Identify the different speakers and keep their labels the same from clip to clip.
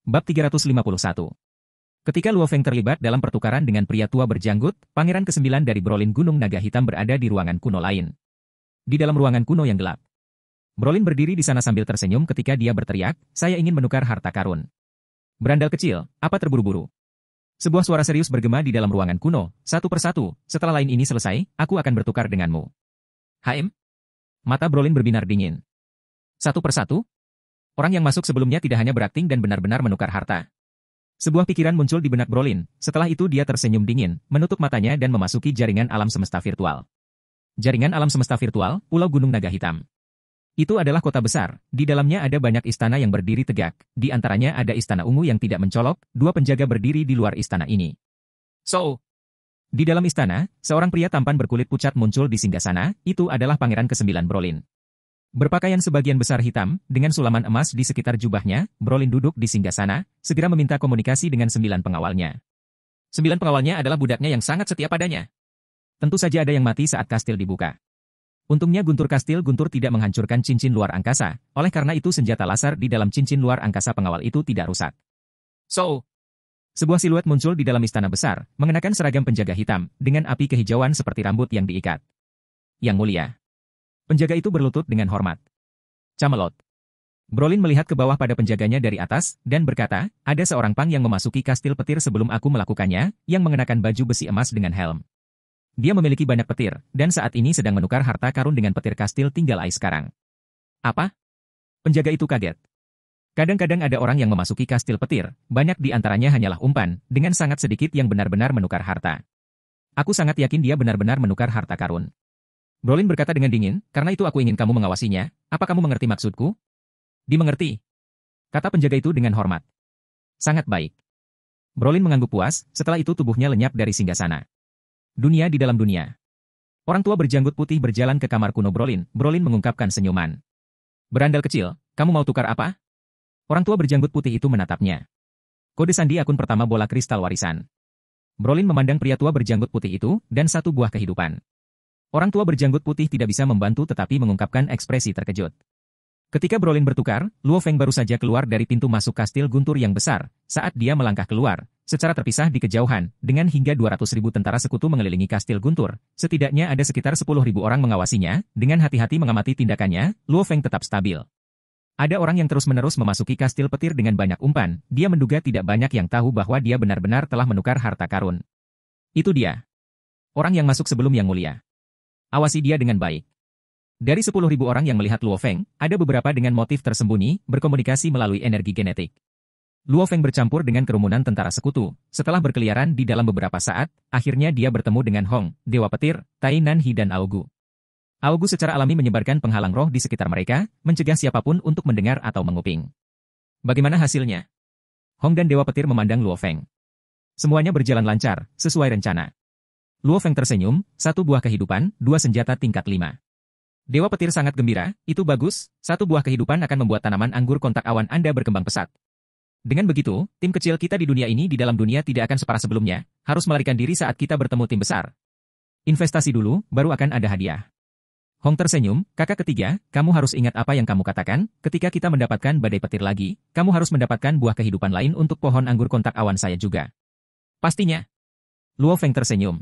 Speaker 1: Bab 351. Ketika Luo Feng terlibat dalam pertukaran dengan pria tua berjanggut, pangeran ke-9 dari Brolin Gunung Naga Hitam berada di ruangan kuno lain. Di dalam ruangan kuno yang gelap, Brolin berdiri di sana sambil tersenyum ketika dia berteriak, "Saya ingin menukar harta karun." "Berandal kecil, apa terburu-buru?" Sebuah suara serius bergema di dalam ruangan kuno, "Satu persatu, setelah lain ini selesai, aku akan bertukar denganmu." "HM?" Mata Brolin berbinar dingin. "Satu persatu?" Orang yang masuk sebelumnya tidak hanya berakting dan benar-benar menukar harta. Sebuah pikiran muncul di benak Brolin, setelah itu dia tersenyum dingin, menutup matanya dan memasuki jaringan alam semesta virtual. Jaringan alam semesta virtual, Pulau Gunung Naga Hitam. Itu adalah kota besar, di dalamnya ada banyak istana yang berdiri tegak, di antaranya ada istana ungu yang tidak mencolok, dua penjaga berdiri di luar istana ini. Di dalam istana, seorang pria tampan berkulit pucat muncul di singgasana, itu adalah Pangeran ke-9 Brolin. Berpakaian sebagian besar hitam, dengan sulaman emas di sekitar jubahnya, Brolin duduk di singgasana, segera meminta komunikasi dengan 9 pengawalnya. 9 pengawalnya adalah budaknya yang sangat setia padanya. Tentu saja ada yang mati saat kastil dibuka. Untungnya guntur kastil guntur tidak menghancurkan cincin luar angkasa, oleh karena itu senjata laser di dalam cincin luar angkasa pengawal itu tidak rusak. Sebuah siluet muncul di dalam istana besar, mengenakan seragam penjaga hitam, dengan api kehijauan seperti rambut yang diikat. "Yang mulia." Penjaga itu berlutut dengan hormat. "Camelot." Brolin melihat ke bawah pada penjaganya dari atas, dan berkata, "Ada seorang pang yang memasuki kastil petir sebelum aku melakukannya, yang mengenakan baju besi emas dengan helm. Dia memiliki banyak petir, dan saat ini sedang menukar harta karun dengan petir kastil tinggal ai sekarang." "Apa?" Penjaga itu kaget. Kadang-kadang ada orang yang memasuki kastil petir, banyak di antaranya hanyalah umpan, dengan sangat sedikit yang benar-benar menukar harta. Aku sangat yakin dia benar-benar menukar harta karun. Brolin berkata dengan dingin, "Karena itu aku ingin kamu mengawasinya, apa kamu mengerti maksudku?" "Dimengerti," kata penjaga itu dengan hormat. "Sangat baik." Brolin mengangguk puas, setelah itu tubuhnya lenyap dari singgasana. Dunia di dalam dunia. Orang tua berjanggut putih berjalan ke kamar kuno Brolin, Brolin mengungkapkan senyuman. "Berandal kecil, kamu mau tukar apa?" Orang tua berjanggut putih itu menatapnya. "Kode sandi akun pertama bola kristal warisan." Brolin memandang pria tua berjanggut putih itu, dan satu buah kehidupan. Orang tua berjanggut putih tidak bisa membantu tetapi mengungkapkan ekspresi terkejut. Ketika Brolin bertukar, Luo Feng baru saja keluar dari pintu masuk kastil guntur yang besar. Saat dia melangkah keluar, secara terpisah di kejauhan, dengan hingga 200.000 tentara sekutu mengelilingi kastil guntur, setidaknya ada sekitar 10.000 orang mengawasinya, dengan hati-hati mengamati tindakannya, Luo Feng tetap stabil. Ada orang yang terus-menerus memasuki kastil petir dengan banyak umpan, dia menduga tidak banyak yang tahu bahwa dia benar-benar telah menukar harta karun. Itu dia. Orang yang masuk sebelum yang mulia. Awasi dia dengan baik. Dari 10.000 orang yang melihat Luo Feng, ada beberapa dengan motif tersembunyi, berkomunikasi melalui energi genetik. Luo Feng bercampur dengan kerumunan tentara sekutu. Setelah berkeliaran di dalam beberapa saat, akhirnya dia bertemu dengan Hong, Dewa Petir, Tai Nanhi dan Aogu. Aogu secara alami menyebarkan penghalang roh di sekitar mereka, mencegah siapapun untuk mendengar atau menguping. Bagaimana hasilnya? Hong dan Dewa Petir memandang Luo Feng. Semuanya berjalan lancar, sesuai rencana. Luo Feng tersenyum, satu buah kehidupan, dua senjata tingkat 5. Dewa Petir sangat gembira, itu bagus, satu buah kehidupan akan membuat tanaman anggur kontak awan Anda berkembang pesat. Dengan begitu, tim kecil kita di dunia ini di dalam dunia tidak akan separah sebelumnya, harus melarikan diri saat kita bertemu tim besar. Investasi dulu, baru akan ada hadiah. Hong tersenyum, kakak ketiga, kamu harus ingat apa yang kamu katakan, ketika kita mendapatkan badai petir lagi, kamu harus mendapatkan buah kehidupan lain untuk pohon anggur kontak awan saya juga. Pastinya. Luo Feng tersenyum.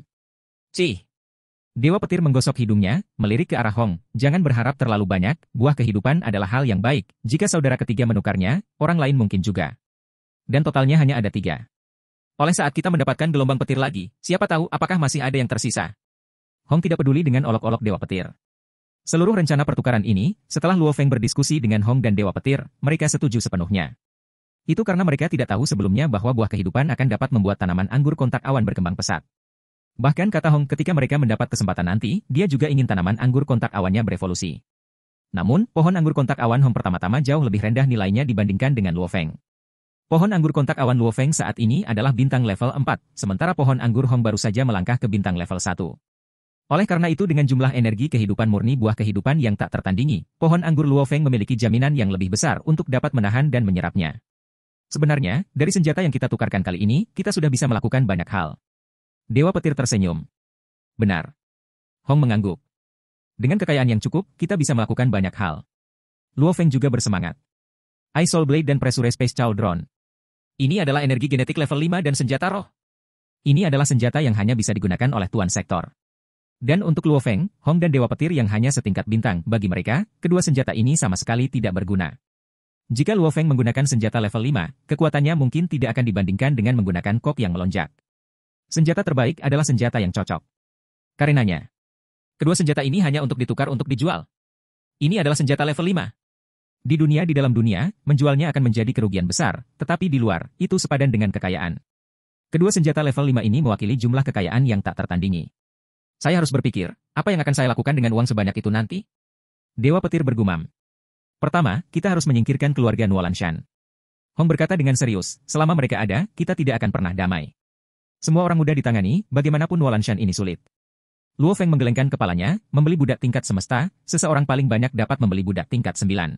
Speaker 1: Cih. Dewa Petir menggosok hidungnya, melirik ke arah Hong. Jangan berharap terlalu banyak, buah kehidupan adalah hal yang baik. Jika saudara ketiga menukarnya, orang lain mungkin juga. Dan totalnya hanya ada 3. Oleh saat kita mendapatkan gelombang petir lagi, siapa tahu apakah masih ada yang tersisa. Hong tidak peduli dengan olok-olok Dewa Petir. Seluruh rencana pertukaran ini, setelah Luo Feng berdiskusi dengan Hong dan Dewa Petir, mereka setuju sepenuhnya. Itu karena mereka tidak tahu sebelumnya bahwa buah kehidupan akan dapat membuat tanaman anggur kontak awan berkembang pesat. Bahkan kata Hong ketika mereka mendapat kesempatan nanti, dia juga ingin tanaman anggur kontak awannya berevolusi. Namun, pohon anggur kontak awan Hong pertama-tama jauh lebih rendah nilainya dibandingkan dengan Luo Feng. Pohon anggur kontak awan Luo Feng saat ini adalah bintang level 4, sementara pohon anggur Hong baru saja melangkah ke bintang level 1. Oleh karena itu dengan jumlah energi kehidupan murni buah kehidupan yang tak tertandingi, pohon anggur Luo Feng memiliki jaminan yang lebih besar untuk dapat menahan dan menyerapnya. Sebenarnya, dari senjata yang kita tukarkan kali ini, kita sudah bisa melakukan banyak hal. Dewa Petir tersenyum. Benar. Hong mengangguk. Dengan kekayaan yang cukup, kita bisa melakukan banyak hal. Luo Feng juga bersemangat. Ice Soul Blade dan Pressure Space Cauldron. Ini adalah energi genetik level 5 dan senjata roh. Ini adalah senjata yang hanya bisa digunakan oleh Tuan Sektor. Dan untuk Luo Feng, Hong dan Dewa Petir yang hanya setingkat bintang, bagi mereka, kedua senjata ini sama sekali tidak berguna. Jika Luo Feng menggunakan senjata level 5, kekuatannya mungkin tidak akan dibandingkan dengan menggunakan kok yang melonjak. Senjata terbaik adalah senjata yang cocok. Karenanya, kedua senjata ini hanya untuk ditukar untuk dijual. Ini adalah senjata level 5. Di dalam dunia, menjualnya akan menjadi kerugian besar, tetapi di luar, itu sepadan dengan kekayaan. Kedua senjata level 5 ini mewakili jumlah kekayaan yang tak tertandingi. Saya harus berpikir, apa yang akan saya lakukan dengan uang sebanyak itu nanti? Dewa Petir bergumam. Pertama, kita harus menyingkirkan keluarga Nuolanshan. Hong berkata dengan serius, selama mereka ada, kita tidak akan pernah damai. Semua orang mudah ditangani, bagaimanapun Nuolanshan ini sulit. Luo Feng menggelengkan kepalanya, membeli budak tingkat semesta, seseorang paling banyak dapat membeli budak tingkat 9.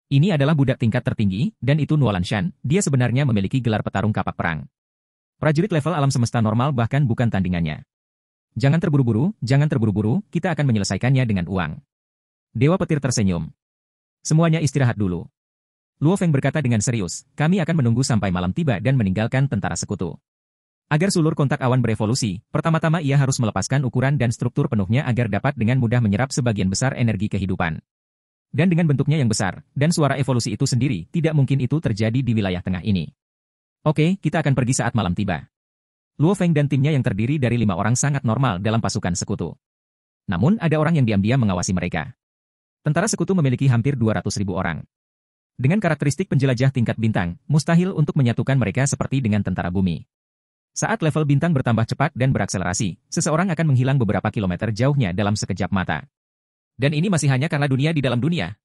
Speaker 1: Ini adalah budak tingkat tertinggi, dan itu Nuolanshan, dia sebenarnya memiliki gelar petarung kapak perang. Prajurit level alam semesta normal bahkan bukan tandingannya. Jangan terburu-buru, kita akan menyelesaikannya dengan uang. Dewa Petir tersenyum. Semuanya istirahat dulu. Luo Feng berkata dengan serius, kami akan menunggu sampai malam tiba dan meninggalkan tentara sekutu. Agar sulur kontak awan berevolusi, pertama-tama ia harus melepaskan ukuran dan struktur penuhnya agar dapat dengan mudah menyerap sebagian besar energi kehidupan. Dan dengan bentuknya yang besar, dan suara evolusi itu sendiri, tidak mungkin itu terjadi di wilayah tengah ini. Oke, kita akan pergi saat malam tiba. Luo Feng dan timnya yang terdiri dari 5 orang sangat normal dalam pasukan sekutu. Namun ada orang yang diam-diam mengawasi mereka. Tentara sekutu memiliki hampir 200.000 orang. Dengan karakteristik penjelajah tingkat bintang, mustahil untuk menyatukan mereka seperti dengan tentara bumi. Saat level bintang bertambah cepat dan berakselerasi, seseorang akan menghilang beberapa kilometer jauhnya dalam sekejap mata. Dan ini masih hanya karena dunia di dalam dunia.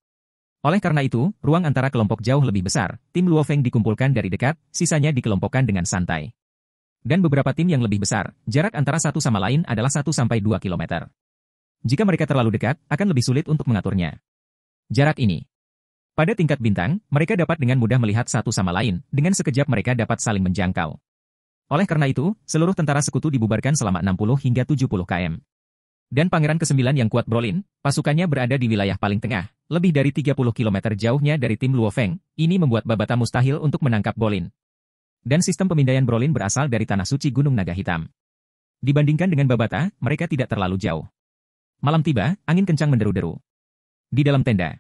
Speaker 1: Oleh karena itu, ruang antara kelompok jauh lebih besar, tim Luo Feng dikumpulkan dari dekat, sisanya dikelompokkan dengan santai. Dan beberapa tim yang lebih besar, jarak antara satu sama lain adalah 1-2 kilometer. Jika mereka terlalu dekat, akan lebih sulit untuk mengaturnya. Jarak ini. Pada tingkat bintang, mereka dapat dengan mudah melihat satu sama lain, dengan sekejap mereka dapat saling menjangkau. Oleh karena itu, seluruh tentara sekutu dibubarkan selama 60 hingga 70 km. Dan Pangeran ke-9 yang kuat Brolin, pasukannya berada di wilayah paling tengah, lebih dari 30 km jauhnya dari tim Luo Feng, ini membuat Babata mustahil untuk menangkap Brolin. Dan sistem pemindaian Brolin berasal dari tanah suci Gunung Naga Hitam. Dibandingkan dengan Babata, mereka tidak terlalu jauh. Malam tiba, angin kencang menderu-deru. Di dalam tenda,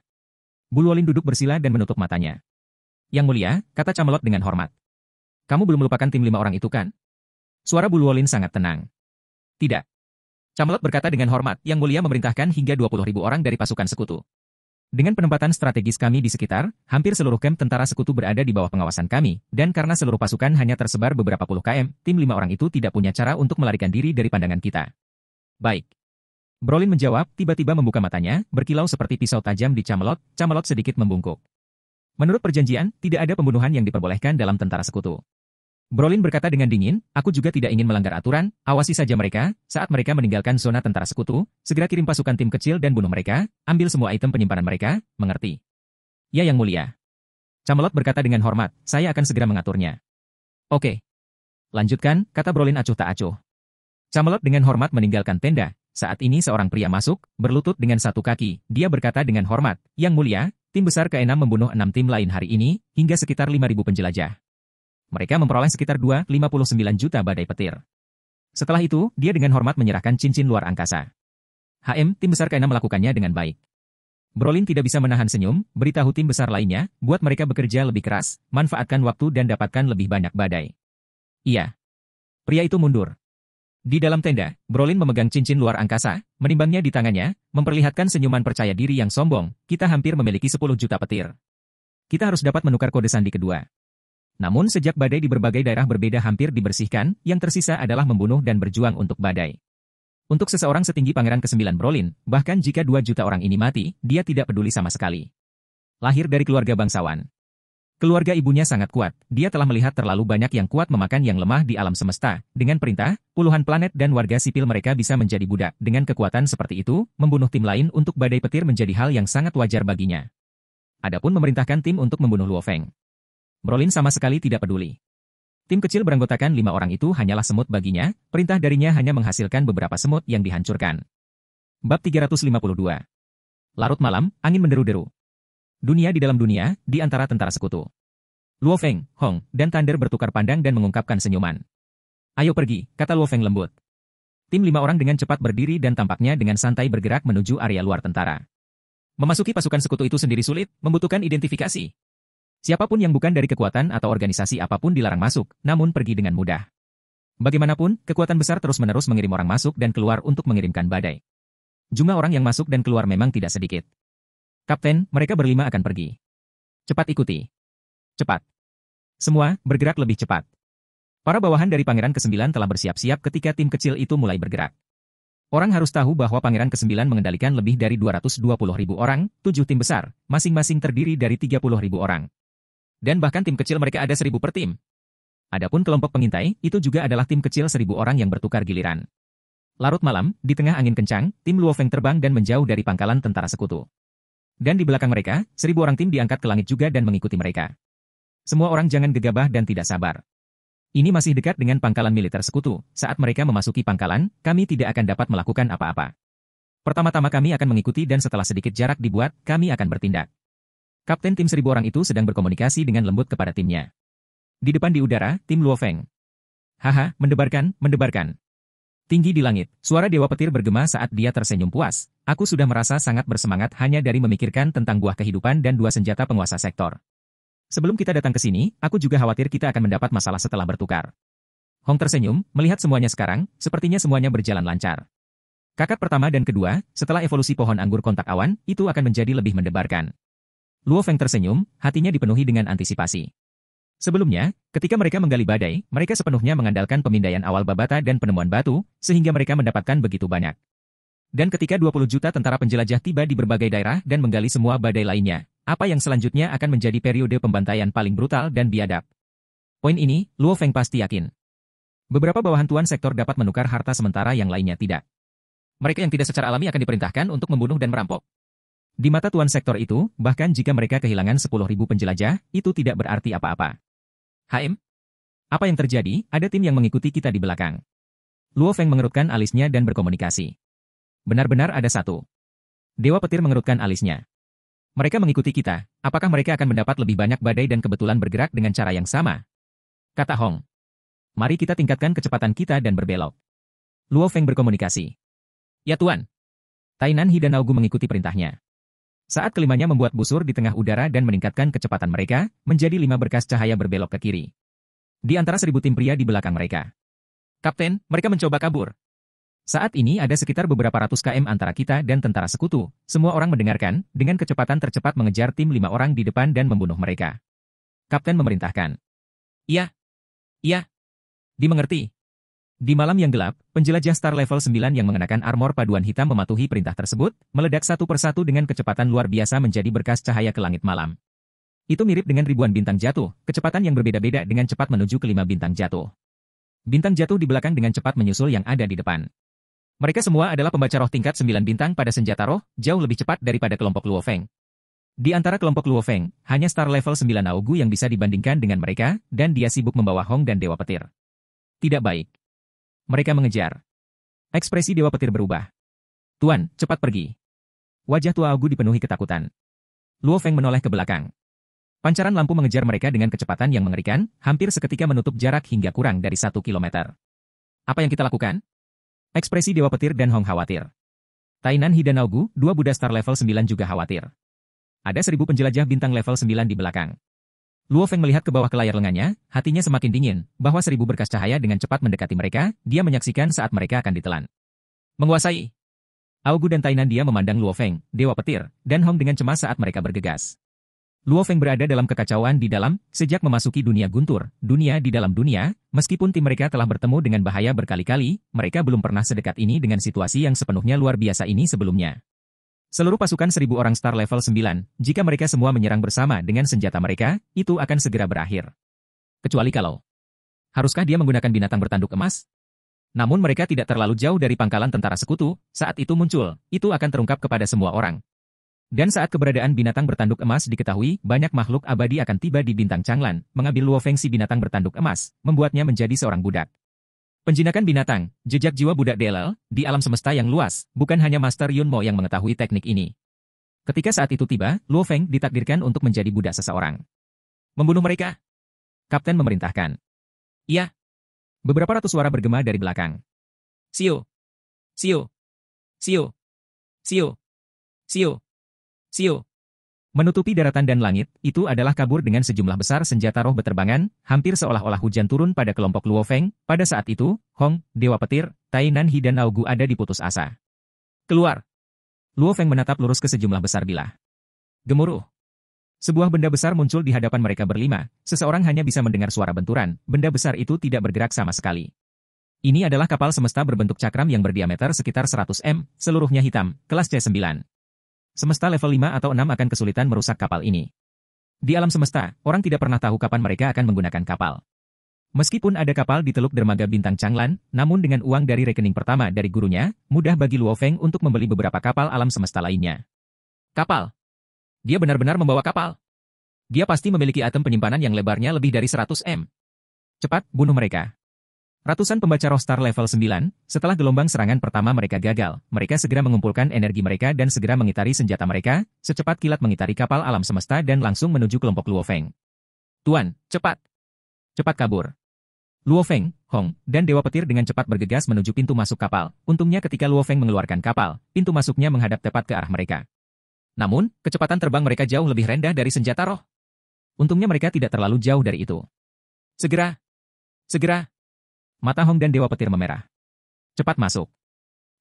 Speaker 1: Buluolin duduk bersila dan menutup matanya. Yang mulia, kata Camelot dengan hormat. Kamu belum melupakan tim 5 orang itu kan? Suara Buluolin sangat tenang. Tidak. Camelot berkata dengan hormat, Yang Mulia memerintahkan hingga 20.000 orang dari pasukan sekutu. Dengan penempatan strategis kami di sekitar, hampir seluruh kamp tentara sekutu berada di bawah pengawasan kami, dan karena seluruh pasukan hanya tersebar beberapa puluh km, tim 5 orang itu tidak punya cara untuk melarikan diri dari pandangan kita. Baik. Brolin menjawab, tiba-tiba membuka matanya, berkilau seperti pisau tajam di Camelot, Camelot sedikit membungkuk. Menurut perjanjian, tidak ada pembunuhan yang diperbolehkan dalam tentara sekutu. Brolin berkata dengan dingin, aku juga tidak ingin melanggar aturan, awasi saja mereka, saat mereka meninggalkan zona tentara sekutu, segera kirim pasukan tim kecil dan bunuh mereka, ambil semua item penyimpanan mereka, mengerti? Ya Yang Mulia. Camelot berkata dengan hormat, saya akan segera mengaturnya. Oke. Lanjutkan, kata Brolin acuh tak acuh. Camelot dengan hormat meninggalkan tenda, saat ini seorang pria masuk, berlutut dengan satu kaki, dia berkata dengan hormat, Yang Mulia, tim besar ke-6 membunuh 6 tim lain hari ini, hingga sekitar 5.000 penjelajah. Mereka memperoleh sekitar 2,59 juta badai petir. Setelah itu, dia dengan hormat menyerahkan cincin luar angkasa. tim besar ke-6 melakukannya dengan baik. Brolin tidak bisa menahan senyum, beritahu tim besar lainnya, buat mereka bekerja lebih keras, manfaatkan waktu dan dapatkan lebih banyak badai. Iya. Pria itu mundur. Di dalam tenda, Brolin memegang cincin luar angkasa, menimbangnya di tangannya, memperlihatkan senyuman percaya diri yang sombong, kita hampir memiliki 10 juta petir. Kita harus dapat menukar kode sandi kedua. Namun sejak badai di berbagai daerah berbeda hampir dibersihkan, yang tersisa adalah membunuh dan berjuang untuk badai. Untuk seseorang setinggi Pangeran ke-9 Brolin, bahkan jika 2 juta orang ini mati, dia tidak peduli sama sekali. Lahir dari keluarga bangsawan. Keluarga ibunya sangat kuat, dia telah melihat terlalu banyak yang kuat memakan yang lemah di alam semesta, dengan perintah, puluhan planet dan warga sipil mereka bisa menjadi budak. Dengan kekuatan seperti itu, membunuh tim lain untuk badai petir menjadi hal yang sangat wajar baginya. Adapun memerintahkan tim untuk membunuh Luo Feng, Brolin sama sekali tidak peduli. Tim kecil beranggotakan 5 orang itu hanyalah semut baginya, perintah darinya hanya menghasilkan beberapa semut yang dihancurkan. Bab 352. Larut malam, angin menderu-deru. Dunia di dalam dunia, di antara tentara sekutu. Luo Feng, Hong, dan Thunder bertukar pandang dan mengungkapkan senyuman. Ayo pergi, kata Luo Feng lembut. Tim 5 orang dengan cepat berdiri dan tampaknya dengan santai bergerak menuju area luar tentara. Memasuki pasukan sekutu itu sendiri sulit, membutuhkan identifikasi. Siapapun yang bukan dari kekuatan atau organisasi apapun dilarang masuk, namun pergi dengan mudah. Bagaimanapun, kekuatan besar terus-menerus mengirim orang masuk dan keluar untuk mengirimkan badai. Jumlah orang yang masuk dan keluar memang tidak sedikit. Kapten, mereka berlima akan pergi. Cepat ikuti. Cepat. Semua, bergerak lebih cepat. Para bawahan dari Pangeran ke-9 telah bersiap-siap ketika tim kecil itu mulai bergerak. Orang harus tahu bahwa Pangeran ke-9 mengendalikan lebih dari 220.000 orang, 7 tim besar, masing-masing terdiri dari 30.000 orang. Dan bahkan tim kecil mereka ada 1.000 per tim. Adapun kelompok pengintai, itu juga adalah tim kecil 1.000 orang yang bertukar giliran. Larut malam, di tengah angin kencang, tim Luo Feng terbang dan menjauh dari pangkalan tentara sekutu. Dan di belakang mereka, 1.000 orang tim diangkat ke langit juga dan mengikuti mereka. Semua orang jangan gegabah dan tidak sabar. Ini masih dekat dengan pangkalan militer sekutu. Saat mereka memasuki pangkalan, kami tidak akan dapat melakukan apa-apa. Pertama-tama kami akan mengikuti dan setelah sedikit jarak dibuat, kami akan bertindak. Kapten tim 1.000 orang itu sedang berkomunikasi dengan lembut kepada timnya. Di depan di udara, tim Luo Feng. Haha, mendebarkan, mendebarkan. Tinggi di langit, suara Dewa Petir bergema saat dia tersenyum puas. Aku sudah merasa sangat bersemangat hanya dari memikirkan tentang buah kehidupan dan 2 senjata penguasa sektor. Sebelum kita datang ke sini, aku juga khawatir kita akan mendapat masalah setelah bertukar. Hong tersenyum, melihat semuanya sekarang, sepertinya semuanya berjalan lancar. Kakak pertama dan kedua, setelah evolusi pohon anggur kontak awan, itu akan menjadi lebih mendebarkan. Luo Feng tersenyum, hatinya dipenuhi dengan antisipasi. Sebelumnya, ketika mereka menggali badai, mereka sepenuhnya mengandalkan pemindaian awal babata dan penemuan batu, sehingga mereka mendapatkan begitu banyak. Dan ketika 20 juta tentara penjelajah tiba di berbagai daerah dan menggali semua badai lainnya, apa yang selanjutnya akan menjadi periode pembantaian paling brutal dan biadab. Poin ini, Luo Feng pasti yakin. Beberapa bawahan tuan sektor dapat menukar harta sementara yang lainnya tidak. Mereka yang tidak secara alami akan diperintahkan untuk membunuh dan merampok. Di mata tuan sektor itu, bahkan jika mereka kehilangan 10.000 penjelajah, itu tidak berarti apa-apa. HM? Apa yang terjadi? Ada tim yang mengikuti kita di belakang. Luo Feng mengerutkan alisnya dan berkomunikasi. Benar-benar ada satu. Dewa Petir mengerutkan alisnya. Mereka mengikuti kita, apakah mereka akan mendapat lebih banyak badai dan kebetulan bergerak dengan cara yang sama? Kata Hong. Mari kita tingkatkan kecepatan kita dan berbelok. Luo Feng berkomunikasi. Ya Tuan. Tainan He dan Naugu mengikuti perintahnya. Saat kelimanya membuat busur di tengah udara dan meningkatkan kecepatan mereka, menjadi 5 berkas cahaya berbelok ke kiri. Di antara 1.000 tim pria di belakang mereka. Kapten, mereka mencoba kabur. Saat ini ada sekitar beberapa ratus km antara kita dan tentara sekutu. Semua orang mendengarkan, dengan kecepatan tercepat mengejar tim 5 orang di depan dan membunuh mereka. Kapten memerintahkan. Iya. Iya. Dimengerti. Di malam yang gelap, penjelajah Star Level 9 yang mengenakan armor paduan hitam mematuhi perintah tersebut, meledak satu persatu dengan kecepatan luar biasa menjadi berkas cahaya ke langit malam. Itu mirip dengan ribuan bintang jatuh, kecepatan yang berbeda-beda dengan cepat menuju ke 5 bintang jatuh. Bintang jatuh di belakang dengan cepat menyusul yang ada di depan. Mereka semua adalah pembaca roh tingkat 9 bintang pada senjata roh, jauh lebih cepat daripada kelompok Luo Feng. Di antara kelompok Luo Feng, hanya Star Level 9 Naugu yang bisa dibandingkan dengan mereka, dan dia sibuk membawa Hong dan Dewa Petir. Tidak baik. Mereka mengejar. Ekspresi Dewa Petir berubah. Tuan, cepat pergi. Wajah tua Naugu dipenuhi ketakutan. Luo Feng menoleh ke belakang. Pancaran lampu mengejar mereka dengan kecepatan yang mengerikan, hampir seketika menutup jarak hingga kurang dari 1 kilometer. Apa yang kita lakukan? Ekspresi Dewa Petir dan Hong khawatir. Tainan He dan Naugu, 2 Buddha Star level 9 juga khawatir. Ada 1.000 penjelajah bintang level 9 di belakang. Luo Feng melihat ke bawah ke layar lengannya, hatinya semakin dingin, bahwa 1.000 berkas cahaya dengan cepat mendekati mereka, dia menyaksikan saat mereka akan ditelan. Menguasai. Augu dan Tainan dia memandang Luo Feng, Dewa Petir, dan Hong dengan cemas saat mereka bergegas. Luo Feng berada dalam kekacauan di dalam, sejak memasuki dunia guntur, dunia di dalam dunia, meskipun tim mereka telah bertemu dengan bahaya berkali-kali, mereka belum pernah sedekat ini dengan situasi yang sepenuhnya luar biasa ini sebelumnya. Seluruh pasukan 1.000 orang Star level 9, jika mereka semua menyerang bersama dengan senjata mereka, itu akan segera berakhir. Kecuali kalau, haruskah dia menggunakan binatang bertanduk emas? Namun mereka tidak terlalu jauh dari pangkalan tentara sekutu, saat itu muncul, itu akan terungkap kepada semua orang. Dan saat keberadaan binatang bertanduk emas diketahui, banyak makhluk abadi akan tiba di bintang Changlan, mengambil Luo Feng si binatang bertanduk emas, membuatnya menjadi seorang budak. Penjinakan binatang, jejak jiwa budak DLL, di alam semesta yang luas, bukan hanya Master Yun Mo yang mengetahui teknik ini. Ketika saat itu tiba, Luo Feng ditakdirkan untuk menjadi budak seseorang. Membunuh mereka. Kapten memerintahkan. Iya. Beberapa ratus suara bergema dari belakang. Sio. Sio. Sio. Sio. Sio. Sio. Menutupi daratan dan langit, itu adalah kabur dengan sejumlah besar senjata roh beterbangan, hampir seolah-olah hujan turun pada kelompok Luo Feng. Pada saat itu, Hong, Dewa Petir, Tai Nanhi dan Augu ada di putus asa. Keluar! Luo Feng menatap lurus ke sejumlah besar bilah. Gemuruh. Sebuah benda besar muncul di hadapan mereka berlima, seseorang hanya bisa mendengar suara benturan, benda besar itu tidak bergerak sama sekali. Ini adalah kapal semesta berbentuk cakram yang berdiameter sekitar 100 m, seluruhnya hitam, kelas C9. Semesta level 5 atau 6 akan kesulitan merusak kapal ini. Di alam semesta, orang tidak pernah tahu kapan mereka akan menggunakan kapal. Meskipun ada kapal di Teluk Dermaga Bintang Changlan, namun dengan uang dari rekening pertama dari gurunya, mudah bagi Luo Feng untuk membeli beberapa kapal alam semesta lainnya. Kapal. Dia benar-benar membawa kapal. Dia pasti memiliki atom penyimpanan yang lebarnya lebih dari 100 m. Cepat, bunuh mereka. Ratusan pembaca roh star level 9, setelah gelombang serangan pertama mereka gagal, mereka segera mengumpulkan energi mereka dan segera mengitari senjata mereka, secepat kilat mengitari kapal alam semesta dan langsung menuju kelompok Luo Feng. Tuan, cepat! Cepat kabur! Luo Feng, Hong, dan Dewa Petir dengan cepat bergegas menuju pintu masuk kapal. Untungnya ketika Luo Feng mengeluarkan kapal, pintu masuknya menghadap tepat ke arah mereka. Namun, kecepatan terbang mereka jauh lebih rendah dari senjata roh. Untungnya mereka tidak terlalu jauh dari itu. Segera! Segera! Mata Hong dan Dewa Petir memerah. Cepat masuk.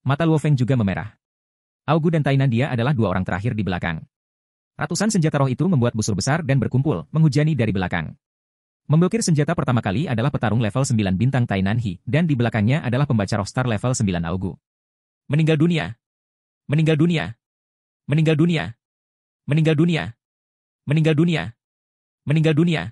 Speaker 1: Mata Luo Feng juga memerah. Augu dan Tai Nandia adalah dua orang terakhir di belakang. Ratusan senjata roh itu membuat busur besar dan berkumpul, menghujani dari belakang. Memblokir senjata pertama kali adalah petarung level 9 bintang Tai Nanhi, dan di belakangnya adalah pembaca roh star level 9 Augu. Meninggal dunia. Meninggal dunia. Meninggal dunia. Meninggal dunia. Meninggal dunia. Meninggal dunia.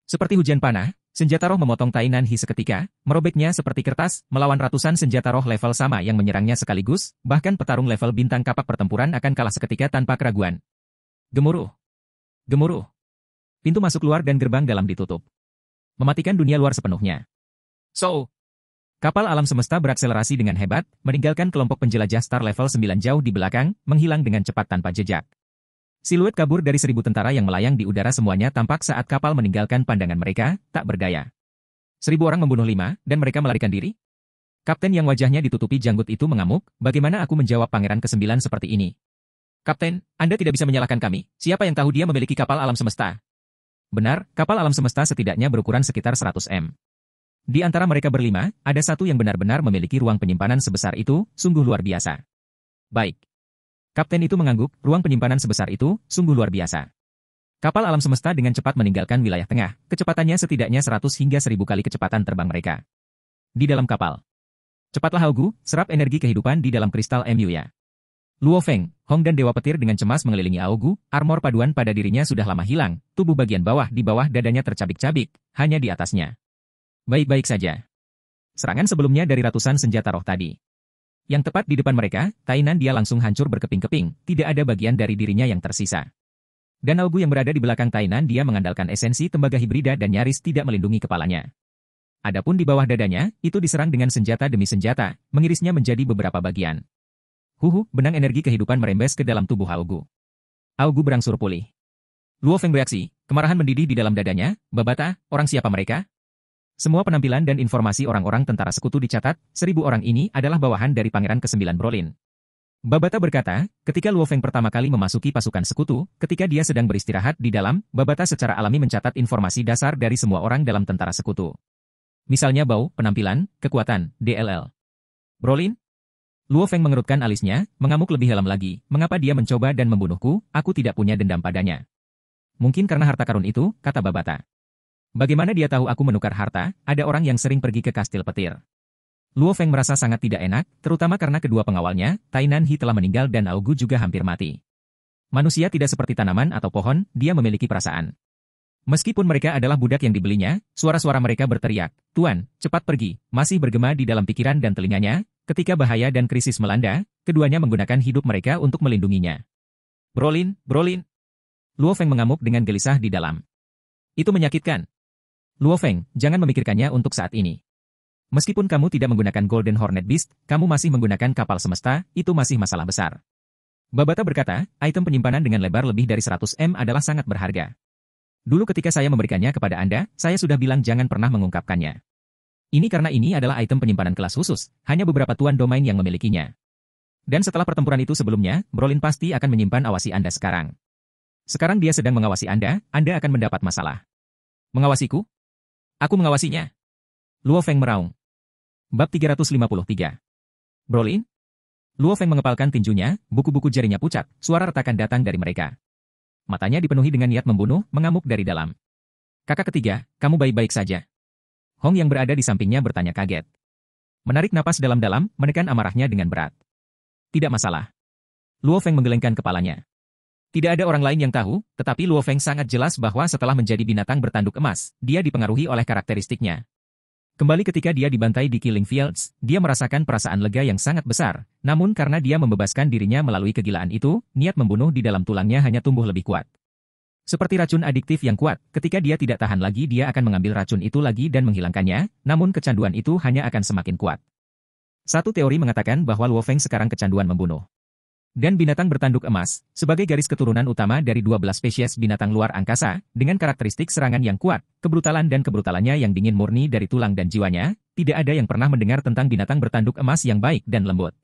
Speaker 1: Seperti hujan panah, senjata roh memotong Tai Nanhi seketika, merobeknya seperti kertas, melawan ratusan senjata roh level sama yang menyerangnya sekaligus, bahkan petarung level bintang kapak pertempuran akan kalah seketika tanpa keraguan. Gemuruh. Gemuruh. Pintu masuk luar dan gerbang dalam ditutup. Mematikan dunia luar sepenuhnya. Kapal alam semesta berakselerasi dengan hebat, meninggalkan kelompok penjelajah star level 9 jauh di belakang, menghilang dengan cepat tanpa jejak. Siluet kabur dari 1000 tentara yang melayang di udara semuanya tampak saat kapal meninggalkan pandangan mereka, tak berdaya. 1000 orang membunuh 5, dan mereka melarikan diri? Kapten yang wajahnya ditutupi janggut itu mengamuk, bagaimana aku menjawab pangeran ke-9 seperti ini? Kapten, Anda tidak bisa menyalahkan kami, siapa yang tahu dia memiliki kapal alam semesta? Benar, kapal alam semesta setidaknya berukuran sekitar 100 m. Di antara mereka berlima, ada satu yang benar-benar memiliki ruang penyimpanan sebesar itu, sungguh luar biasa. Baik. Kapten itu mengangguk, ruang penyimpanan sebesar itu, sungguh luar biasa. Kapal alam semesta dengan cepat meninggalkan wilayah tengah, kecepatannya setidaknya 100 hingga 1000 kali kecepatan terbang mereka. Di dalam kapal. Cepatlah Augu, serap energi kehidupan di dalam kristal MU-nya. Luo Feng, Hong dan Dewa Petir dengan cemas mengelilingi Augu, armor paduan pada dirinya sudah lama hilang, tubuh bagian bawah di bawah dadanya tercabik-cabik, hanya di atasnya. Baik-baik saja. Serangan sebelumnya dari ratusan senjata roh tadi. Yang tepat di depan mereka, Tai Nandia langsung hancur berkeping-keping, tidak ada bagian dari dirinya yang tersisa. Dan Augu yang berada di belakang Tai Nandia mengandalkan esensi tembaga hibrida dan nyaris tidak melindungi kepalanya. Adapun di bawah dadanya, itu diserang dengan senjata demi senjata, mengirisnya menjadi beberapa bagian. Benang energi kehidupan merembes ke dalam tubuh Augu. Augu berangsur pulih. Luo Feng bereaksi, kemarahan mendidih di dalam dadanya, babata, orang siapa mereka? Semua penampilan dan informasi orang-orang tentara sekutu dicatat, 1000 orang ini adalah bawahan dari Pangeran ke-9 Brolin. Babata berkata, ketika Luo Feng pertama kali memasuki pasukan sekutu, ketika dia sedang beristirahat di dalam, Babata secara alami mencatat informasi dasar dari semua orang dalam tentara sekutu. Misalnya bau, penampilan, kekuatan, DLL. Brolin? Luo Feng mengerutkan alisnya, mengamuk lebih dalam lagi, mengapa dia mencoba dan membunuhku, aku tidak punya dendam padanya. Mungkin karena harta karun itu, kata Babata. Bagaimana dia tahu aku menukar harta, ada orang yang sering pergi ke kastil petir. Luo Feng merasa sangat tidak enak, terutama karena kedua pengawalnya, Tai Nanhi telah meninggal dan Augu juga hampir mati. Manusia tidak seperti tanaman atau pohon, dia memiliki perasaan. Meskipun mereka adalah budak yang dibelinya, suara-suara mereka berteriak, "Tuan, cepat pergi," masih bergema di dalam pikiran dan telinganya, ketika bahaya dan krisis melanda, keduanya menggunakan hidup mereka untuk melindunginya. Brolin, Brolin. Luo Feng mengamuk dengan gelisah di dalam. Itu menyakitkan. Luo Feng, jangan memikirkannya untuk saat ini. Meskipun kamu tidak menggunakan Golden Hornet Beast, kamu masih menggunakan kapal semesta, itu masih masalah besar. Babata berkata, item penyimpanan dengan lebar lebih dari 100 m adalah sangat berharga. Dulu ketika saya memberikannya kepada Anda, saya sudah bilang jangan pernah mengungkapkannya. Ini karena ini adalah item penyimpanan kelas khusus, hanya beberapa tuan domain yang memilikinya. Dan setelah pertempuran itu sebelumnya, Brolin pasti akan menyimpan awasi Anda sekarang. Sekarang dia sedang mengawasi Anda akan mendapat masalah. Mengawasiku? Aku mengawasinya. Luo Feng meraung. Bab 353. Brolin? Luo Feng mengepalkan tinjunya, buku-buku jarinya pucat, suara retakan datang dari mereka. Matanya dipenuhi dengan niat membunuh, mengamuk dari dalam. Kakak ketiga, kamu baik-baik saja? Hong yang berada di sampingnya bertanya kaget. Menarik napas dalam-dalam, menekan amarahnya dengan berat. Tidak masalah. Luo Feng menggelengkan kepalanya. Tidak ada orang lain yang tahu, tetapi Luo Feng sangat jelas bahwa setelah menjadi binatang bertanduk emas, dia dipengaruhi oleh karakteristiknya. Kembali ketika dia dibantai di Killing Fields, dia merasakan perasaan lega yang sangat besar, namun karena dia membebaskan dirinya melalui kegilaan itu, niat membunuh di dalam tulangnya hanya tumbuh lebih kuat. Seperti racun adiktif yang kuat, ketika dia tidak tahan lagi dia akan mengambil racun itu lagi dan menghilangkannya, namun kecanduan itu hanya akan semakin kuat. Satu teori mengatakan bahwa Luo Feng sekarang kecanduan membunuh. Dan binatang bertanduk emas, sebagai garis keturunan utama dari 12 spesies binatang luar angkasa, dengan karakteristik serangan yang kuat, kebrutalan dan kebrutalannya yang dingin murni dari tulang dan jiwanya, tidak ada yang pernah mendengar tentang binatang bertanduk emas yang baik dan lembut.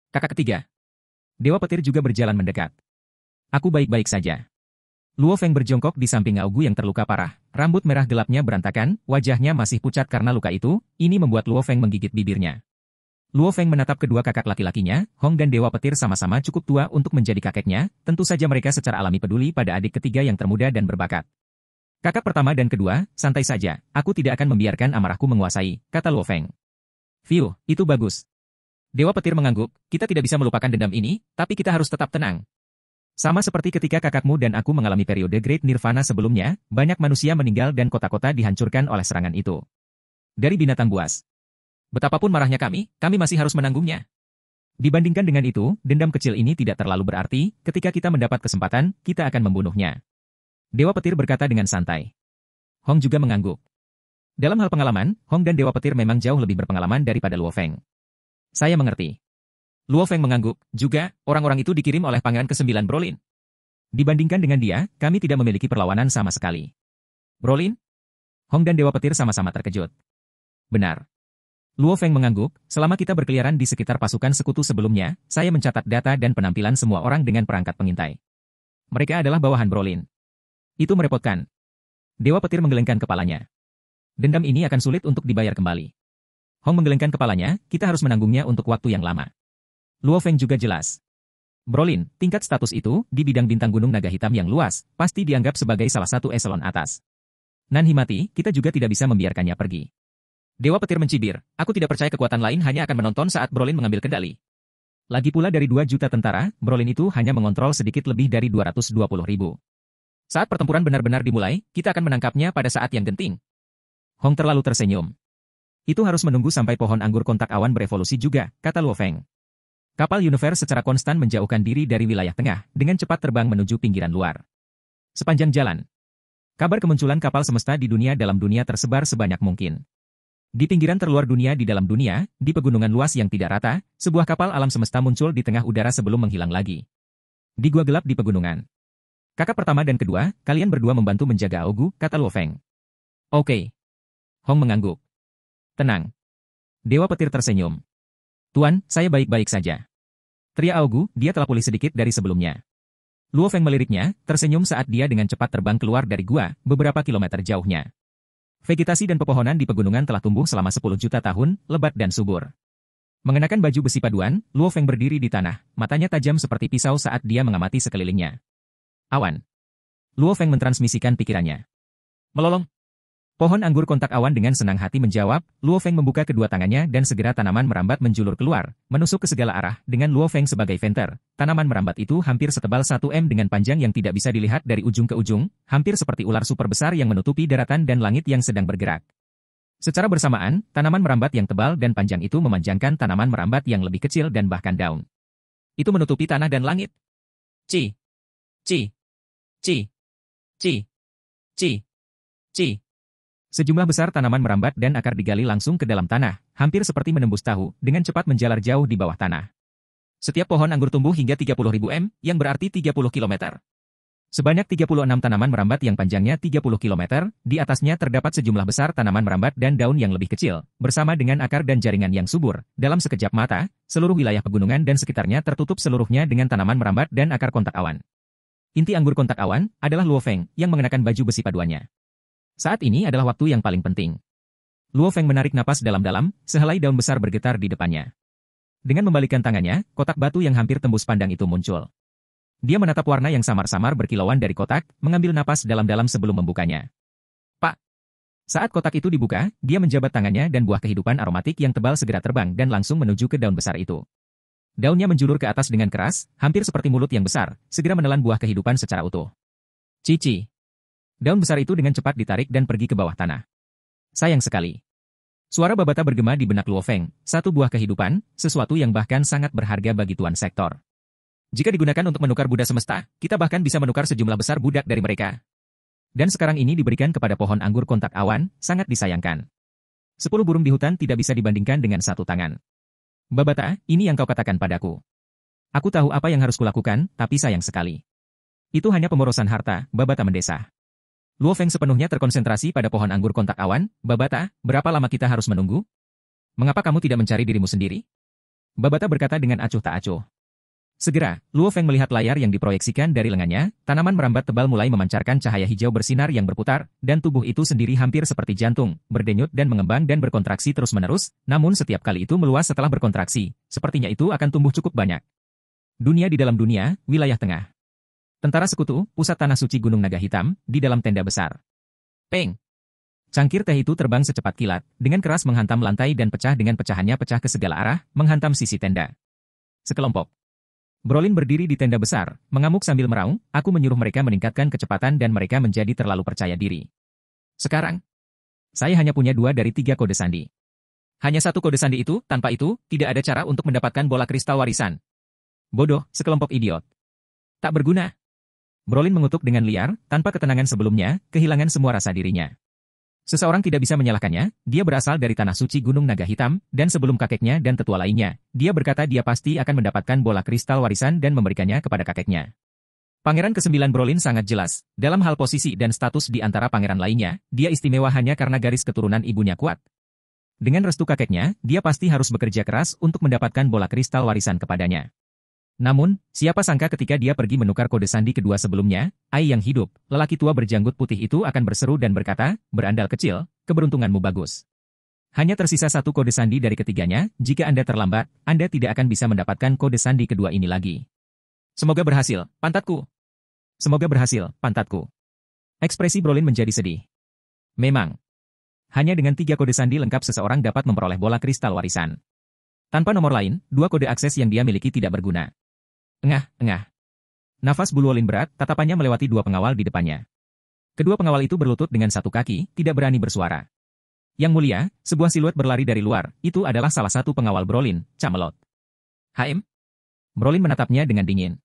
Speaker 1: Kakak ketiga. Dewa Petir juga berjalan mendekat. Aku baik-baik saja. Luo Feng berjongkok di samping Augu yang terluka parah, rambut merah gelapnya berantakan, wajahnya masih pucat karena luka itu, ini membuat Luo Feng menggigit bibirnya. Luo Feng menatap kedua kakak laki-lakinya, Hong dan Dewa Petir sama-sama cukup tua untuk menjadi kakeknya, tentu saja mereka secara alami peduli pada adik ketiga yang termuda dan berbakat. Kakak pertama dan kedua, santai saja, aku tidak akan membiarkan amarahku menguasai, kata Luo Feng. Fiu, itu bagus. Dewa Petir mengangguk, kita tidak bisa melupakan dendam ini, tapi kita harus tetap tenang. Sama seperti ketika kakakmu dan aku mengalami periode Great Nirvana sebelumnya, banyak manusia meninggal dan kota-kota dihancurkan oleh serangan itu. Dari binatang buas. Betapapun marahnya kami masih harus menanggungnya. Dibandingkan dengan itu, dendam kecil ini tidak terlalu berarti, ketika kita mendapat kesempatan, kita akan membunuhnya. Dewa Petir berkata dengan santai. Hong juga mengangguk. Dalam hal pengalaman, Hong dan Dewa Petir memang jauh lebih berpengalaman daripada Luo Feng. Saya mengerti. Luo Feng mengangguk, juga, orang-orang itu dikirim oleh Pangeran ke-9 Brolin. Dibandingkan dengan dia, kami tidak memiliki perlawanan sama sekali. Brolin? Hong dan Dewa Petir sama-sama terkejut. Benar. Luo Feng mengangguk, selama kita berkeliaran di sekitar pasukan sekutu sebelumnya, saya mencatat data dan penampilan semua orang dengan perangkat pengintai. Mereka adalah bawahan Brolin. Itu merepotkan. Dewa Petir menggelengkan kepalanya. Dendam ini akan sulit untuk dibayar kembali. Hong menggelengkan kepalanya, kita harus menanggungnya untuk waktu yang lama. Luo Feng juga jelas. Brolin, tingkat status itu, di bidang bintang gunung naga hitam yang luas, pasti dianggap sebagai salah satu eselon atas. Nan Himati, kita juga tidak bisa membiarkannya pergi. Dewa Petir mencibir, aku tidak percaya kekuatan lain hanya akan menonton saat Brolin mengambil kendali. Lagi pula dari 2 juta tentara, Brolin itu hanya mengontrol sedikit lebih dari 220.000. Saat pertempuran benar-benar dimulai, kita akan menangkapnya pada saat yang genting. Hong terlalu tersenyum. Itu harus menunggu sampai pohon anggur kontak awan berevolusi juga, kata Luo Feng. Kapal Universe secara konstan menjauhkan diri dari wilayah tengah, dengan cepat terbang menuju pinggiran luar. Sepanjang jalan, kabar kemunculan kapal semesta di dunia dalam dunia tersebar sebanyak mungkin. Di pinggiran terluar dunia di dalam dunia, di pegunungan luas yang tidak rata, sebuah kapal alam semesta muncul di tengah udara sebelum menghilang lagi. Di gua gelap di pegunungan. Kakak pertama dan kedua, kalian berdua membantu menjaga Augu, kata Luo Feng. Oke. Hong mengangguk. Tenang. Dewa Petir tersenyum. Tuan, saya baik-baik saja. Teriak Augu, dia telah pulih sedikit dari sebelumnya. Luo Feng meliriknya, tersenyum saat dia dengan cepat terbang keluar dari gua, beberapa kilometer jauhnya. Vegetasi dan pepohonan di pegunungan telah tumbuh selama 10 juta tahun, lebat dan subur. Mengenakan baju besi paduan, Luo Feng berdiri di tanah, matanya tajam seperti pisau saat dia mengamati sekelilingnya. Awan. Luo Feng mentransmisikan pikirannya. Melolong. Pohon anggur kontak awan dengan senang hati menjawab, Luo Feng membuka kedua tangannya dan segera tanaman merambat menjulur keluar, menusuk ke segala arah, dengan Luo Feng sebagai venter. Tanaman merambat itu hampir setebal 1 m dengan panjang yang tidak bisa dilihat dari ujung ke ujung, hampir seperti ular super besar yang menutupi daratan dan langit yang sedang bergerak. Secara bersamaan, tanaman merambat yang tebal dan panjang itu memanjangkan tanaman merambat yang lebih kecil dan bahkan daun. Itu menutupi tanah dan langit. Ci. Ci. Ci. Ci. Ci. Ci. Sejumlah besar tanaman merambat dan akar digali langsung ke dalam tanah, hampir seperti menembus tahu, dengan cepat menjalar jauh di bawah tanah. Setiap pohon anggur tumbuh hingga 30.000 m, yang berarti 30 km. Sebanyak 36 tanaman merambat yang panjangnya 30 km, di atasnya terdapat sejumlah besar tanaman merambat dan daun yang lebih kecil, bersama dengan akar dan jaringan yang subur. Dalam sekejap mata, seluruh wilayah pegunungan dan sekitarnya tertutup seluruhnya dengan tanaman merambat dan akar kontak awan. Inti anggur kontak awan adalah Luo Feng yang mengenakan baju besi paduannya. Saat ini adalah waktu yang paling penting. Luo Feng menarik napas dalam-dalam, sehelai daun besar bergetar di depannya. Dengan membalikkan tangannya, kotak batu yang hampir tembus pandang itu muncul. Dia menatap warna yang samar-samar berkilauan dari kotak, mengambil napas dalam-dalam sebelum membukanya. Pak! Saat kotak itu dibuka, dia menjabat tangannya dan buah kehidupan aromatik yang tebal segera terbang dan langsung menuju ke daun besar itu. Daunnya menjulur ke atas dengan keras, hampir seperti mulut yang besar, segera menelan buah kehidupan secara utuh. Cici! Daun besar itu dengan cepat ditarik dan pergi ke bawah tanah. Sayang sekali. Suara Babata bergema di benak Luo Feng, satu buah kehidupan, sesuatu yang bahkan sangat berharga bagi Tuan Sektor. Jika digunakan untuk menukar Buddha semesta, kita bahkan bisa menukar sejumlah besar budak dari mereka. Dan sekarang ini diberikan kepada pohon anggur kontak awan, sangat disayangkan. 10 burung di hutan tidak bisa dibandingkan dengan satu tangan. Babata, ini yang kau katakan padaku. Aku tahu apa yang harus kulakukan, tapi sayang sekali. Itu hanya pemborosan harta, Babata mendesah. Luo Feng sepenuhnya terkonsentrasi pada pohon anggur kontak awan. Babata, berapa lama kita harus menunggu? Mengapa kamu tidak mencari dirimu sendiri? Babata berkata dengan acuh tak acuh. Segera, Luo Feng melihat layar yang diproyeksikan dari lengannya, tanaman merambat tebal mulai memancarkan cahaya hijau bersinar yang berputar, dan tubuh itu sendiri hampir seperti jantung, berdenyut dan mengembang dan berkontraksi terus-menerus, namun setiap kali itu meluas setelah berkontraksi, sepertinya itu akan tumbuh cukup banyak. Dunia di dalam dunia, wilayah tengah. Tentara Sekutu, pusat tanah suci Gunung Naga Hitam, di dalam tenda besar. Peng! Cangkir teh itu terbang secepat kilat, dengan keras menghantam lantai dan pecah dengan pecahannya pecah ke segala arah, menghantam sisi tenda. Sekelompok Brolin berdiri di tenda besar, mengamuk sambil meraung, aku menyuruh mereka meningkatkan kecepatan dan mereka menjadi terlalu percaya diri. Sekarang, saya hanya punya 2 dari 3 kode sandi. Hanya 1 kode sandi itu, tanpa itu, tidak ada cara untuk mendapatkan bola kristal warisan. Bodoh, sekelompok idiot. Tak berguna. Brolin mengutuk dengan liar, tanpa ketenangan sebelumnya, kehilangan semua rasa dirinya. Seseorang tidak bisa menyalahkannya, dia berasal dari tanah suci Gunung Naga Hitam, dan sebelum kakeknya dan tetua lainnya, dia berkata dia pasti akan mendapatkan bola kristal warisan dan memberikannya kepada kakeknya. Pangeran ke-9 Brolin sangat jelas, dalam hal posisi dan status di antara pangeran lainnya, dia istimewa hanya karena garis keturunan ibunya kuat. Dengan restu kakeknya, dia pasti harus bekerja keras untuk mendapatkan bola kristal warisan kepadanya. Namun, siapa sangka ketika dia pergi menukar kode sandi kedua sebelumnya, Ai yang hidup, lelaki tua berjanggut putih itu akan berseru dan berkata, berandal kecil, keberuntunganmu bagus. Hanya tersisa 1 kode sandi dari ketiganya, jika Anda terlambat, Anda tidak akan bisa mendapatkan kode sandi kedua ini lagi. Semoga berhasil, pantatku. Semoga berhasil, pantatku. Ekspresi Brolin menjadi sedih. Memang. Hanya dengan 3 kode sandi lengkap seseorang dapat memperoleh bola kristal warisan. Tanpa nomor lain, 2 kode akses yang dia miliki tidak berguna. Engah. Nafas Bulwolin berat, tatapannya melewati 2 pengawal di depannya. Kedua pengawal itu berlutut dengan 1 kaki, tidak berani bersuara. Yang mulia, sebuah siluet berlari dari luar, itu adalah salah satu pengawal Brolin, Camelot. HM? Brolin menatapnya dengan dingin.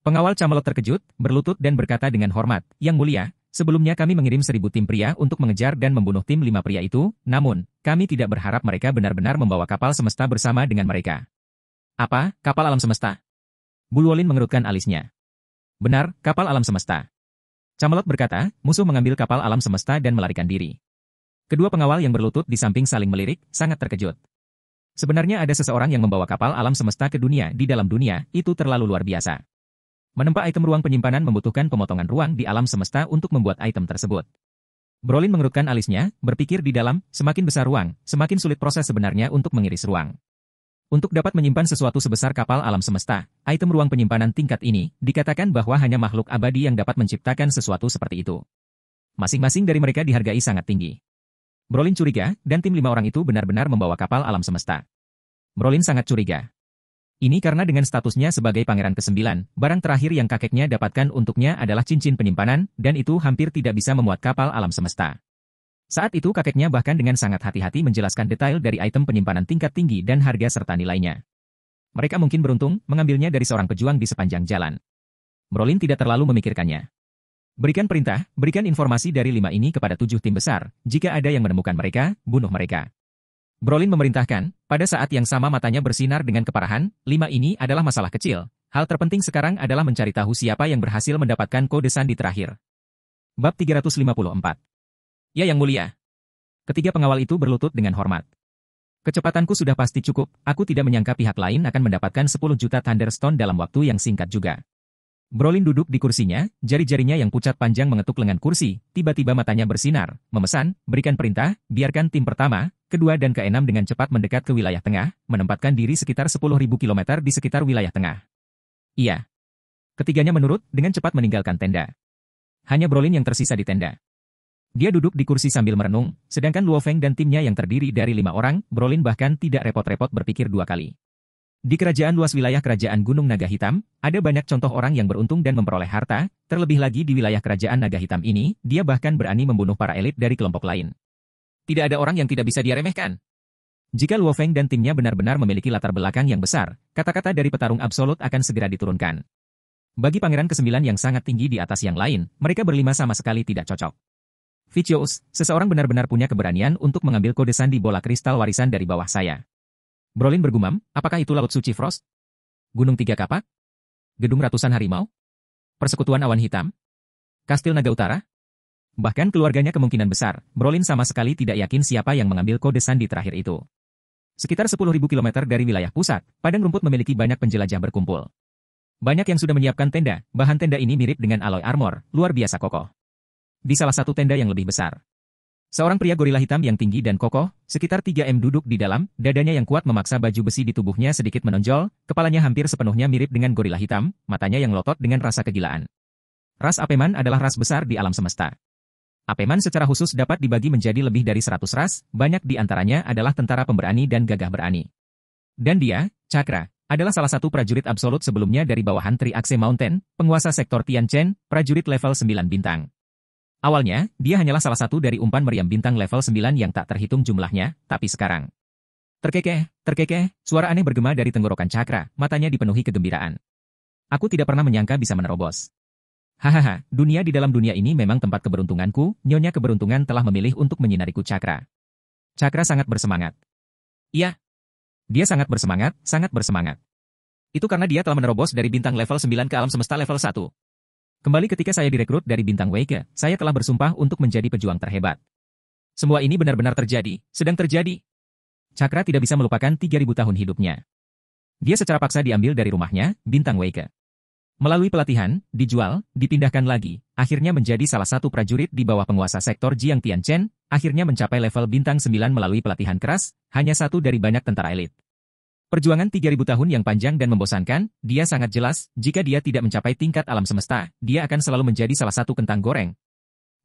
Speaker 1: Pengawal Camelot terkejut, berlutut dan berkata dengan hormat, Yang mulia, sebelumnya kami mengirim 1000 tim pria untuk mengejar dan membunuh tim 5 pria itu, namun, kami tidak berharap mereka benar-benar membawa kapal semesta bersama dengan mereka. Apa, kapal alam semesta? Bulwolin mengerutkan alisnya. Benar, kapal alam semesta. Camelot berkata, musuh mengambil kapal alam semesta dan melarikan diri. Kedua pengawal yang berlutut di samping saling melirik, sangat terkejut. Sebenarnya ada seseorang yang membawa kapal alam semesta ke dunia di dalam dunia, itu terlalu luar biasa. Menempa item ruang penyimpanan membutuhkan pemotongan ruang di alam semesta untuk membuat item tersebut. Brolin mengerutkan alisnya, berpikir di dalam, semakin besar ruang, semakin sulit proses sebenarnya untuk mengiris ruang. Untuk dapat menyimpan sesuatu sebesar kapal alam semesta, item ruang penyimpanan tingkat ini, dikatakan bahwa hanya makhluk abadi yang dapat menciptakan sesuatu seperti itu. Masing-masing dari mereka dihargai sangat tinggi. Brolin curiga, dan tim 5 orang itu benar-benar membawa kapal alam semesta. Brolin sangat curiga. Ini karena dengan statusnya sebagai pangeran ke-9, barang terakhir yang kakeknya dapatkan untuknya adalah cincin penyimpanan, dan itu hampir tidak bisa memuat kapal alam semesta. Saat itu kakeknya bahkan dengan sangat hati-hati menjelaskan detail dari item penyimpanan tingkat tinggi dan harga serta nilainya. Mereka mungkin beruntung mengambilnya dari seorang pejuang di sepanjang jalan. Brolin tidak terlalu memikirkannya. Berikan perintah, berikan informasi dari 5 ini kepada 7 tim besar, jika ada yang menemukan mereka, bunuh mereka. Brolin memerintahkan, pada saat yang sama matanya bersinar dengan keparahan, 5 ini adalah masalah kecil, Hal terpenting sekarang adalah mencari tahu siapa yang berhasil mendapatkan kode sandi terakhir. Bab 354. Ya Yang Mulia. Ketiga pengawal itu berlutut dengan hormat. Kecepatanku sudah pasti cukup, aku tidak menyangka pihak lain akan mendapatkan 10 juta Thunderstone dalam waktu yang singkat juga. Brolin duduk di kursinya, jari-jarinya yang pucat panjang mengetuk lengan kursi, tiba-tiba matanya bersinar, memesan, berikan perintah, biarkan tim pertama, kedua dan keenam dengan cepat mendekat ke wilayah tengah, menempatkan diri sekitar 10.000 km di sekitar wilayah tengah. Iya. Ketiganya menurut, dengan cepat meninggalkan tenda. Hanya Brolin yang tersisa di tenda. Dia duduk di kursi sambil merenung, sedangkan Luo Feng dan timnya yang terdiri dari 5 orang, Brolin bahkan tidak repot-repot berpikir 2 kali. Di kerajaan luas wilayah kerajaan Gunung Naga Hitam, ada banyak contoh orang yang beruntung dan memperoleh harta, terlebih lagi di wilayah kerajaan Naga Hitam ini, dia bahkan berani membunuh para elit dari kelompok lain. Tidak ada orang yang tidak bisa dia remehkan. Jika Luo Feng dan timnya benar-benar memiliki latar belakang yang besar, kata-kata dari petarung absolut akan segera diturunkan. Bagi pangeran ke-9 yang sangat tinggi di atas yang lain, mereka berlima sama sekali tidak cocok. Vicious, seseorang benar-benar punya keberanian untuk mengambil kode sandi bola kristal warisan dari bawah saya. Brolin bergumam, apakah itu Laut Suci Frost? Gunung Tiga Kapak? Gedung Ratusan Harimau? Persekutuan Awan Hitam? Kastil Naga Utara? Bahkan keluarganya kemungkinan besar, Brolin sama sekali tidak yakin siapa yang mengambil kode sandi terakhir itu. Sekitar 10.000 km dari wilayah pusat, padang rumput memiliki banyak penjelajah berkumpul. Banyak yang sudah menyiapkan tenda, bahan tenda ini mirip dengan alloy armor, luar biasa kokoh. Di salah satu tenda yang lebih besar, seorang pria gorila hitam yang tinggi dan kokoh, sekitar 3 m duduk di dalam, dadanya yang kuat memaksa baju besi di tubuhnya sedikit menonjol, kepalanya hampir sepenuhnya mirip dengan gorila hitam, matanya yang melotot dengan rasa kegilaan. Ras Apeman adalah ras besar di alam semesta. Apeman secara khusus dapat dibagi menjadi lebih dari 100 ras, banyak di antaranya adalah tentara pemberani dan gagah berani. Dan dia, Cakra, adalah salah satu prajurit absolut sebelumnya dari bawahan Triaxe Mountain, penguasa sektor Tianchen, prajurit level 9 bintang. Awalnya, dia hanyalah salah satu dari umpan meriam bintang level 9 yang tak terhitung jumlahnya, tapi sekarang. Terkekeh, suara aneh bergema dari tenggorokan Cakra, matanya dipenuhi kegembiraan. Aku tidak pernah menyangka bisa menerobos. Hahaha, dunia di dalam dunia ini memang tempat keberuntunganku, nyonya keberuntungan telah memilih untuk menyinariku Cakra. Cakra sangat bersemangat. Iya. Dia sangat bersemangat, sangat bersemangat. Itu karena dia telah menerobos dari bintang level 9 ke alam semesta level 1. Kembali ketika saya direkrut dari bintang Weike, saya telah bersumpah untuk menjadi pejuang terhebat. Semua ini benar-benar terjadi, sedang terjadi. Cakra tidak bisa melupakan 3.000 tahun hidupnya. Dia secara paksa diambil dari rumahnya, bintang Weike. Melalui pelatihan, dijual, dipindahkan lagi, akhirnya menjadi salah satu prajurit di bawah penguasa sektor Jiang Tianchen, akhirnya mencapai level bintang 9 melalui pelatihan keras, hanya satu dari banyak tentara elit. Perjuangan 3.000 tahun yang panjang dan membosankan, dia sangat jelas, jika dia tidak mencapai tingkat alam semesta, dia akan selalu menjadi salah satu kentang goreng.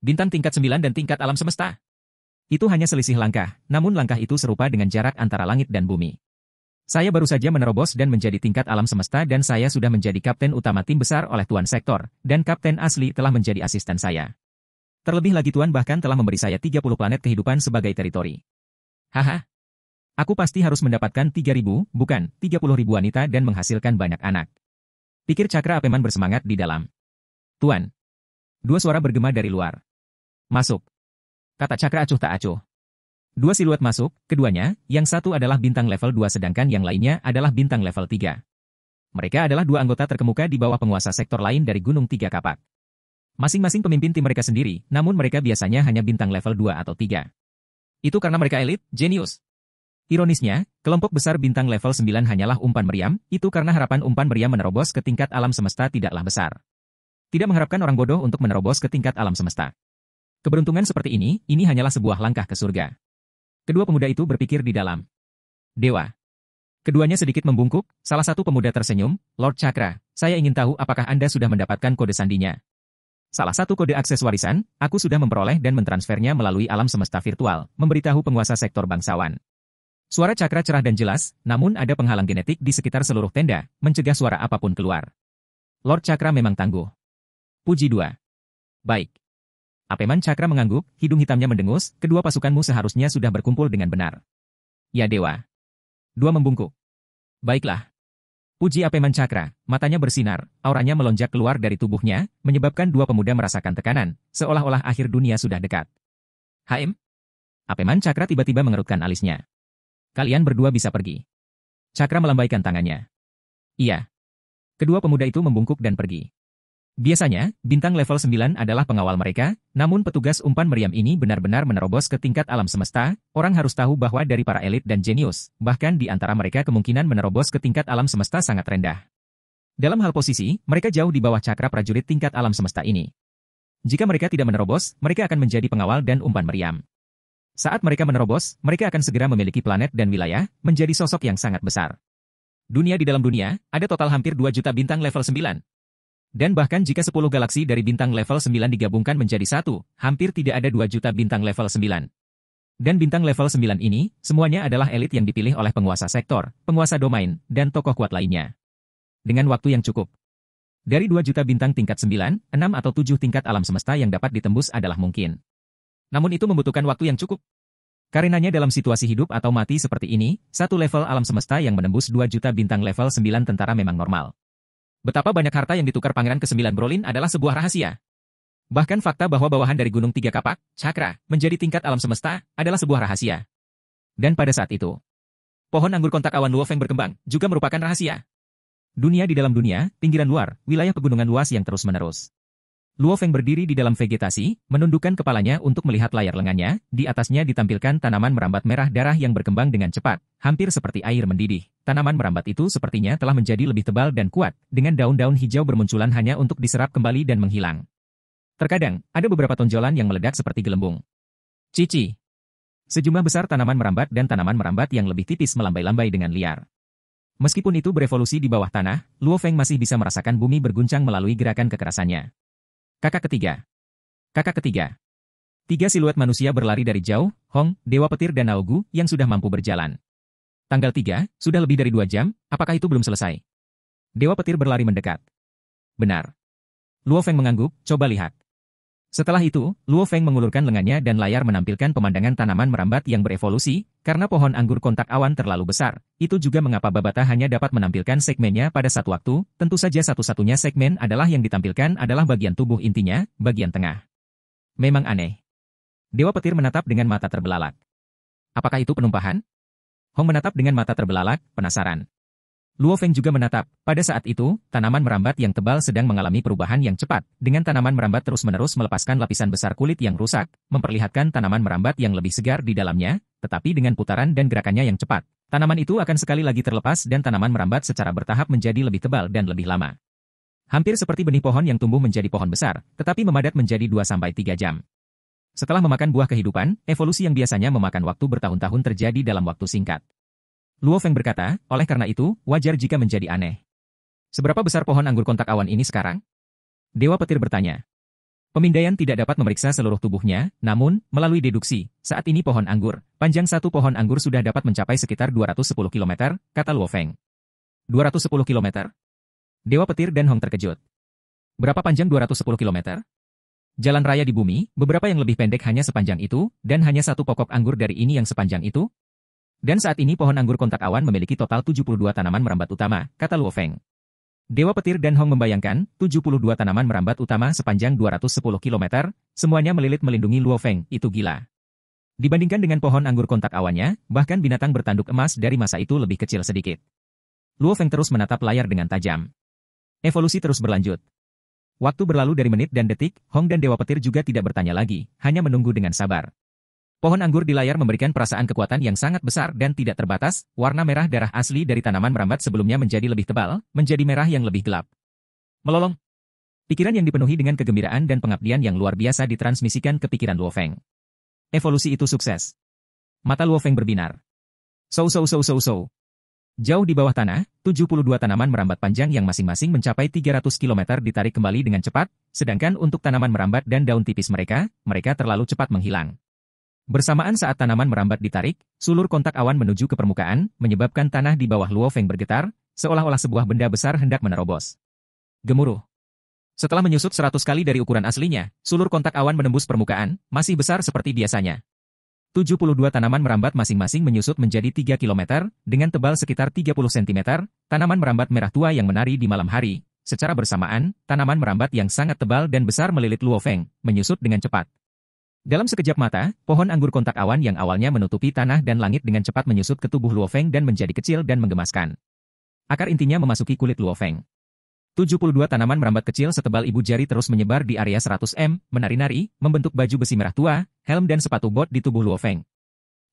Speaker 1: Bintang tingkat 9 dan tingkat alam semesta. Itu hanya selisih langkah, namun langkah itu serupa dengan jarak antara langit dan bumi. Saya baru saja menerobos dan menjadi tingkat alam semesta dan saya sudah menjadi kapten utama tim besar oleh Tuan Sektor, dan kapten asli telah menjadi asisten saya. Terlebih lagi Tuan bahkan telah memberi saya 30 planet kehidupan sebagai teritori. Haha. Aku pasti harus mendapatkan 3.000, bukan, 30.000 wanita dan menghasilkan banyak anak. Pikir Cakra Apeman bersemangat di dalam. Tuan. 2 suara bergema dari luar. Masuk. Kata Cakra acuh tak acuh. 2 siluet masuk, keduanya, yang satu adalah bintang level 2 sedangkan yang lainnya adalah bintang level 3. Mereka adalah 2 anggota terkemuka di bawah penguasa sektor lain dari Gunung Tiga Kapak. Masing-masing pemimpin tim mereka sendiri, namun mereka biasanya hanya bintang level 2 atau 3. Itu karena mereka elit, jenius. Ironisnya, kelompok besar bintang level 9 hanyalah umpan meriam, itu karena harapan umpan meriam menerobos ke tingkat alam semesta tidaklah besar. Tidak mengharapkan orang bodoh untuk menerobos ke tingkat alam semesta. Keberuntungan seperti ini hanyalah sebuah langkah ke surga. Kedua pemuda itu berpikir di dalam. Dewa. Keduanya sedikit membungkuk, salah satu pemuda tersenyum, Lord Cakra, saya ingin tahu apakah Anda sudah mendapatkan kode sandinya. Salah satu kode akses warisan, aku sudah memperoleh dan mentransfernya melalui alam semesta virtual, memberitahu penguasa sektor bangsawan. Suara Cakra cerah dan jelas, namun ada penghalang genetik di sekitar seluruh tenda, mencegah suara apapun keluar. Lord Cakra memang tangguh. Puji 2. Baik. Apeman Cakra mengangguk, hidung hitamnya mendengus, kedua pasukanmu seharusnya sudah berkumpul dengan benar. Ya Dewa. 2 membungkuk. Baiklah. Puji Apeman Cakra, matanya bersinar, auranya melonjak keluar dari tubuhnya, menyebabkan 2 pemuda merasakan tekanan, seolah-olah akhir dunia sudah dekat. HM? Apeman Cakra tiba-tiba mengerutkan alisnya. Kalian berdua bisa pergi. Cakra melambaikan tangannya. Iya. Kedua pemuda itu membungkuk dan pergi. Biasanya, bintang level 9 adalah pengawal mereka, namun petugas umpan meriam ini benar-benar menerobos ke tingkat alam semesta. Orang harus tahu bahwa dari para elit dan jenius, bahkan di antara mereka kemungkinan menerobos ke tingkat alam semesta sangat rendah. Dalam hal posisi, mereka jauh di bawah cakra prajurit tingkat alam semesta ini. Jika mereka tidak menerobos, mereka akan menjadi pengawal dan umpan meriam. Saat mereka menerobos, mereka akan segera memiliki planet dan wilayah, menjadi sosok yang sangat besar. Dunia di dalam dunia, ada total hampir 2 juta bintang level 9. Dan bahkan jika 10 galaksi dari bintang level 9 digabungkan menjadi satu, hampir tidak ada 2 juta bintang level 9. Dan bintang level 9 ini, semuanya adalah elit yang dipilih oleh penguasa sektor, penguasa domain, dan tokoh kuat lainnya. Dengan waktu yang cukup. Dari 2 juta bintang tingkat 9, 6 atau 7 tingkat alam semesta yang dapat ditembus adalah mungkin. Namun itu membutuhkan waktu yang cukup. Karenanya dalam situasi hidup atau mati seperti ini, satu level alam semesta yang menembus 2 juta bintang level 9 tentara memang normal. Betapa banyak harta yang ditukar Pangeran ke-9 Brolin adalah sebuah rahasia. Bahkan fakta bahwa bawahan dari Gunung Tiga Kapak, Cakra, menjadi tingkat alam semesta, adalah sebuah rahasia. Dan pada saat itu, pohon anggur kontak awan Luofeng berkembang, juga merupakan rahasia. Dunia di dalam dunia, pinggiran luar, wilayah pegunungan luas yang terus-menerus. Luofeng berdiri di dalam vegetasi, menundukkan kepalanya untuk melihat layar lengannya, di atasnya ditampilkan tanaman merambat merah darah yang berkembang dengan cepat, hampir seperti air mendidih. Tanaman merambat itu sepertinya telah menjadi lebih tebal dan kuat, dengan daun-daun hijau bermunculan hanya untuk diserap kembali dan menghilang. Terkadang, ada beberapa tonjolan yang meledak seperti gelembung. Cici. Sejumlah besar tanaman merambat dan tanaman merambat yang lebih tipis melambai-lambai dengan liar. Meskipun itu berevolusi di bawah tanah, Luofeng masih bisa merasakan bumi berguncang melalui gerakan kekerasannya. Kakak ketiga. Kakak ketiga. 3 siluet manusia berlari dari jauh, Hong, Dewa Petir dan Naogu, yang sudah mampu berjalan. Tanggal 3, sudah lebih dari 2 jam, apakah itu belum selesai? Dewa Petir berlari mendekat. Benar. Luofeng mengangguk, coba lihat. Setelah itu, Luofeng mengulurkan lengannya dan layar menampilkan pemandangan tanaman merambat yang berevolusi, karena pohon anggur kontak awan terlalu besar. Itu juga mengapa Babata hanya dapat menampilkan segmennya pada satu waktu, tentu saja satu-satunya segmen adalah yang ditampilkan adalah bagian tubuh intinya, bagian tengah. Memang aneh. Dewa Petir menatap dengan mata terbelalak. Apakah itu penumpahan? Hong menatap dengan mata terbelalak, penasaran. Luofeng juga menatap. Pada saat itu, tanaman merambat yang tebal sedang mengalami perubahan yang cepat, dengan tanaman merambat terus-menerus melepaskan lapisan besar kulit yang rusak, memperlihatkan tanaman merambat yang lebih segar di dalamnya, tetapi dengan putaran dan gerakannya yang cepat. Tanaman itu akan sekali lagi terlepas dan tanaman merambat secara bertahap menjadi lebih tebal dan lebih lama. Hampir seperti benih pohon yang tumbuh menjadi pohon besar, tetapi memadat menjadi 2-3 jam. Setelah memakan buah kehidupan, evolusi yang biasanya memakan waktu bertahun-tahun terjadi dalam waktu singkat. Luofeng berkata, oleh karena itu, wajar jika menjadi aneh. Seberapa besar pohon anggur kontak awan ini sekarang? Dewa Petir bertanya. Pemindaian tidak dapat memeriksa seluruh tubuhnya, namun, melalui deduksi, saat ini pohon anggur, panjang satu pohon anggur sudah dapat mencapai sekitar 210 km, kata Luofeng. 210 km? Dewa Petir dan Hong terkejut. Berapa panjang 210 km? Jalan raya di bumi, beberapa yang lebih pendek hanya sepanjang itu, dan hanya satu pokok anggur dari ini yang sepanjang itu? Dan saat ini pohon anggur kontak awan memiliki total 72 tanaman merambat utama, kata Luofeng. Dewa Petir dan Hong membayangkan, 72 tanaman merambat utama sepanjang 210 km, semuanya melilit melindungi Luofeng, itu gila. Dibandingkan dengan pohon anggur kontak awannya, bahkan binatang bertanduk emas dari masa itu lebih kecil sedikit. Luofeng terus menatap layar dengan tajam. Evolusi terus berlanjut. Waktu berlalu dari menit dan detik, Hong dan Dewa Petir juga tidak bertanya lagi, hanya menunggu dengan sabar. Pohon anggur di layar memberikan perasaan kekuatan yang sangat besar dan tidak terbatas, warna merah darah asli dari tanaman merambat sebelumnya menjadi lebih tebal, menjadi merah yang lebih gelap. Melolong. Pikiran yang dipenuhi dengan kegembiraan dan pengabdian yang luar biasa ditransmisikan ke pikiran Luofeng. Evolusi itu sukses. Mata Luofeng berbinar. So. Jauh di bawah tanah, 72 tanaman merambat panjang yang masing-masing mencapai 300 km ditarik kembali dengan cepat, sedangkan untuk tanaman merambat dan daun tipis mereka terlalu cepat menghilang. Bersamaan saat tanaman merambat ditarik, sulur kontak awan menuju ke permukaan, menyebabkan tanah di bawah Luofeng bergetar, seolah-olah sebuah benda besar hendak menerobos. Gemuruh. Setelah menyusut 100 kali dari ukuran aslinya, sulur kontak awan menembus permukaan, masih besar seperti biasanya. 72 tanaman merambat masing-masing menyusut menjadi 3 km, dengan tebal sekitar 30 cm, tanaman merambat merah tua yang menari di malam hari. Secara bersamaan, tanaman merambat yang sangat tebal dan besar melilit Luofeng, menyusut dengan cepat. Dalam sekejap mata, pohon anggur kontak awan yang awalnya menutupi tanah dan langit dengan cepat menyusut ke tubuh Luofeng dan menjadi kecil dan menggemaskan. Akar intinya memasuki kulit Luofeng. 72 tanaman merambat kecil setebal ibu jari terus menyebar di area 100 m, menari-nari, membentuk baju besi merah tua, helm dan sepatu bot di tubuh Luo Feng.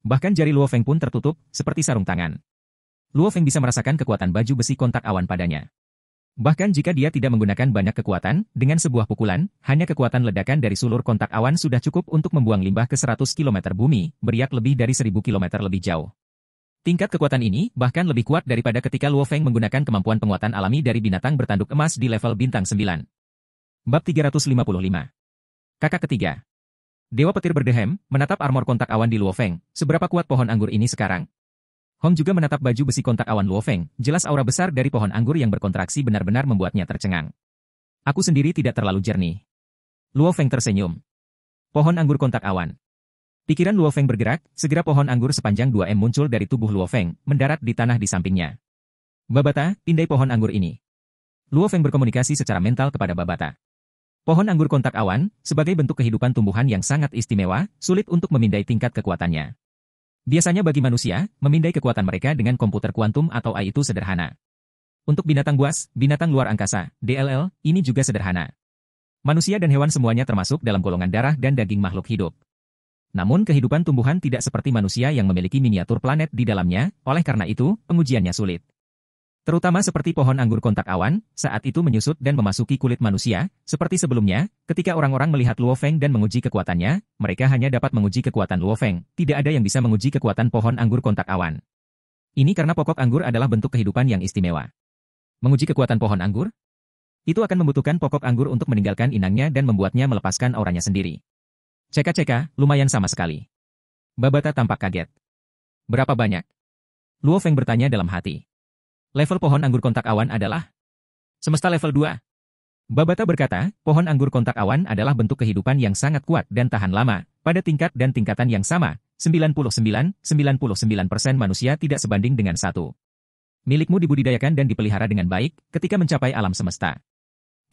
Speaker 1: Bahkan jari Luo Feng pun tertutup, seperti sarung tangan. Luo Feng bisa merasakan kekuatan baju besi kontak awan padanya. Bahkan jika dia tidak menggunakan banyak kekuatan, dengan sebuah pukulan, hanya kekuatan ledakan dari sulur kontak awan sudah cukup untuk membuang limbah ke 100 km bumi, beriak lebih dari 1000 km lebih jauh. Tingkat kekuatan ini bahkan lebih kuat daripada ketika Luo Feng menggunakan kemampuan penguatan alami dari binatang bertanduk emas di level bintang 9. Bab 355. Kakak ketiga. Dewa petir berdehem, menatap armor kontak awan di Luo Feng. Seberapa kuat pohon anggur ini sekarang? Hong juga menatap baju besi kontak awan Luo Feng. Jelas aura besar dari pohon anggur yang berkontraksi benar-benar membuatnya tercengang. Aku sendiri tidak terlalu jernih. Luo Feng tersenyum. Pohon anggur kontak awan. Pikiran Luo Feng bergerak, segera pohon anggur sepanjang 2 m muncul dari tubuh Luo Feng, mendarat di tanah di sampingnya. Babata, pindai pohon anggur ini. Luo Feng berkomunikasi secara mental kepada Babata. Pohon anggur kontak awan, sebagai bentuk kehidupan tumbuhan yang sangat istimewa, sulit untuk memindai tingkat kekuatannya. Biasanya bagi manusia, memindai kekuatan mereka dengan komputer kuantum atau AI itu sederhana. Untuk binatang buas, binatang luar angkasa, DLL, ini juga sederhana. Manusia dan hewan semuanya termasuk dalam golongan darah dan daging makhluk hidup. Namun kehidupan tumbuhan tidak seperti manusia yang memiliki miniatur planet di dalamnya, oleh karena itu, pengujiannya sulit. Terutama seperti pohon anggur kontak awan, saat itu menyusut dan memasuki kulit manusia, seperti sebelumnya, ketika orang-orang melihat Luo Feng dan menguji kekuatannya, mereka hanya dapat menguji kekuatan Luo Feng, tidak ada yang bisa menguji kekuatan pohon anggur kontak awan. Ini karena pokok anggur adalah bentuk kehidupan yang istimewa. Menguji kekuatan pohon anggur? Itu akan membutuhkan pokok anggur untuk meninggalkan inangnya dan membuatnya melepaskan auranya sendiri. Ceka-ceka, lumayan sama sekali. Babata tampak kaget. Berapa banyak? Luo Feng bertanya dalam hati. Level pohon anggur kontak awan adalah semesta level 2. Babata berkata, pohon anggur kontak awan adalah bentuk kehidupan yang sangat kuat dan tahan lama, pada tingkat dan tingkatan yang sama, 99,99% manusia tidak sebanding dengan 1. Milikmu dibudidayakan dan dipelihara dengan baik, ketika mencapai alam semesta.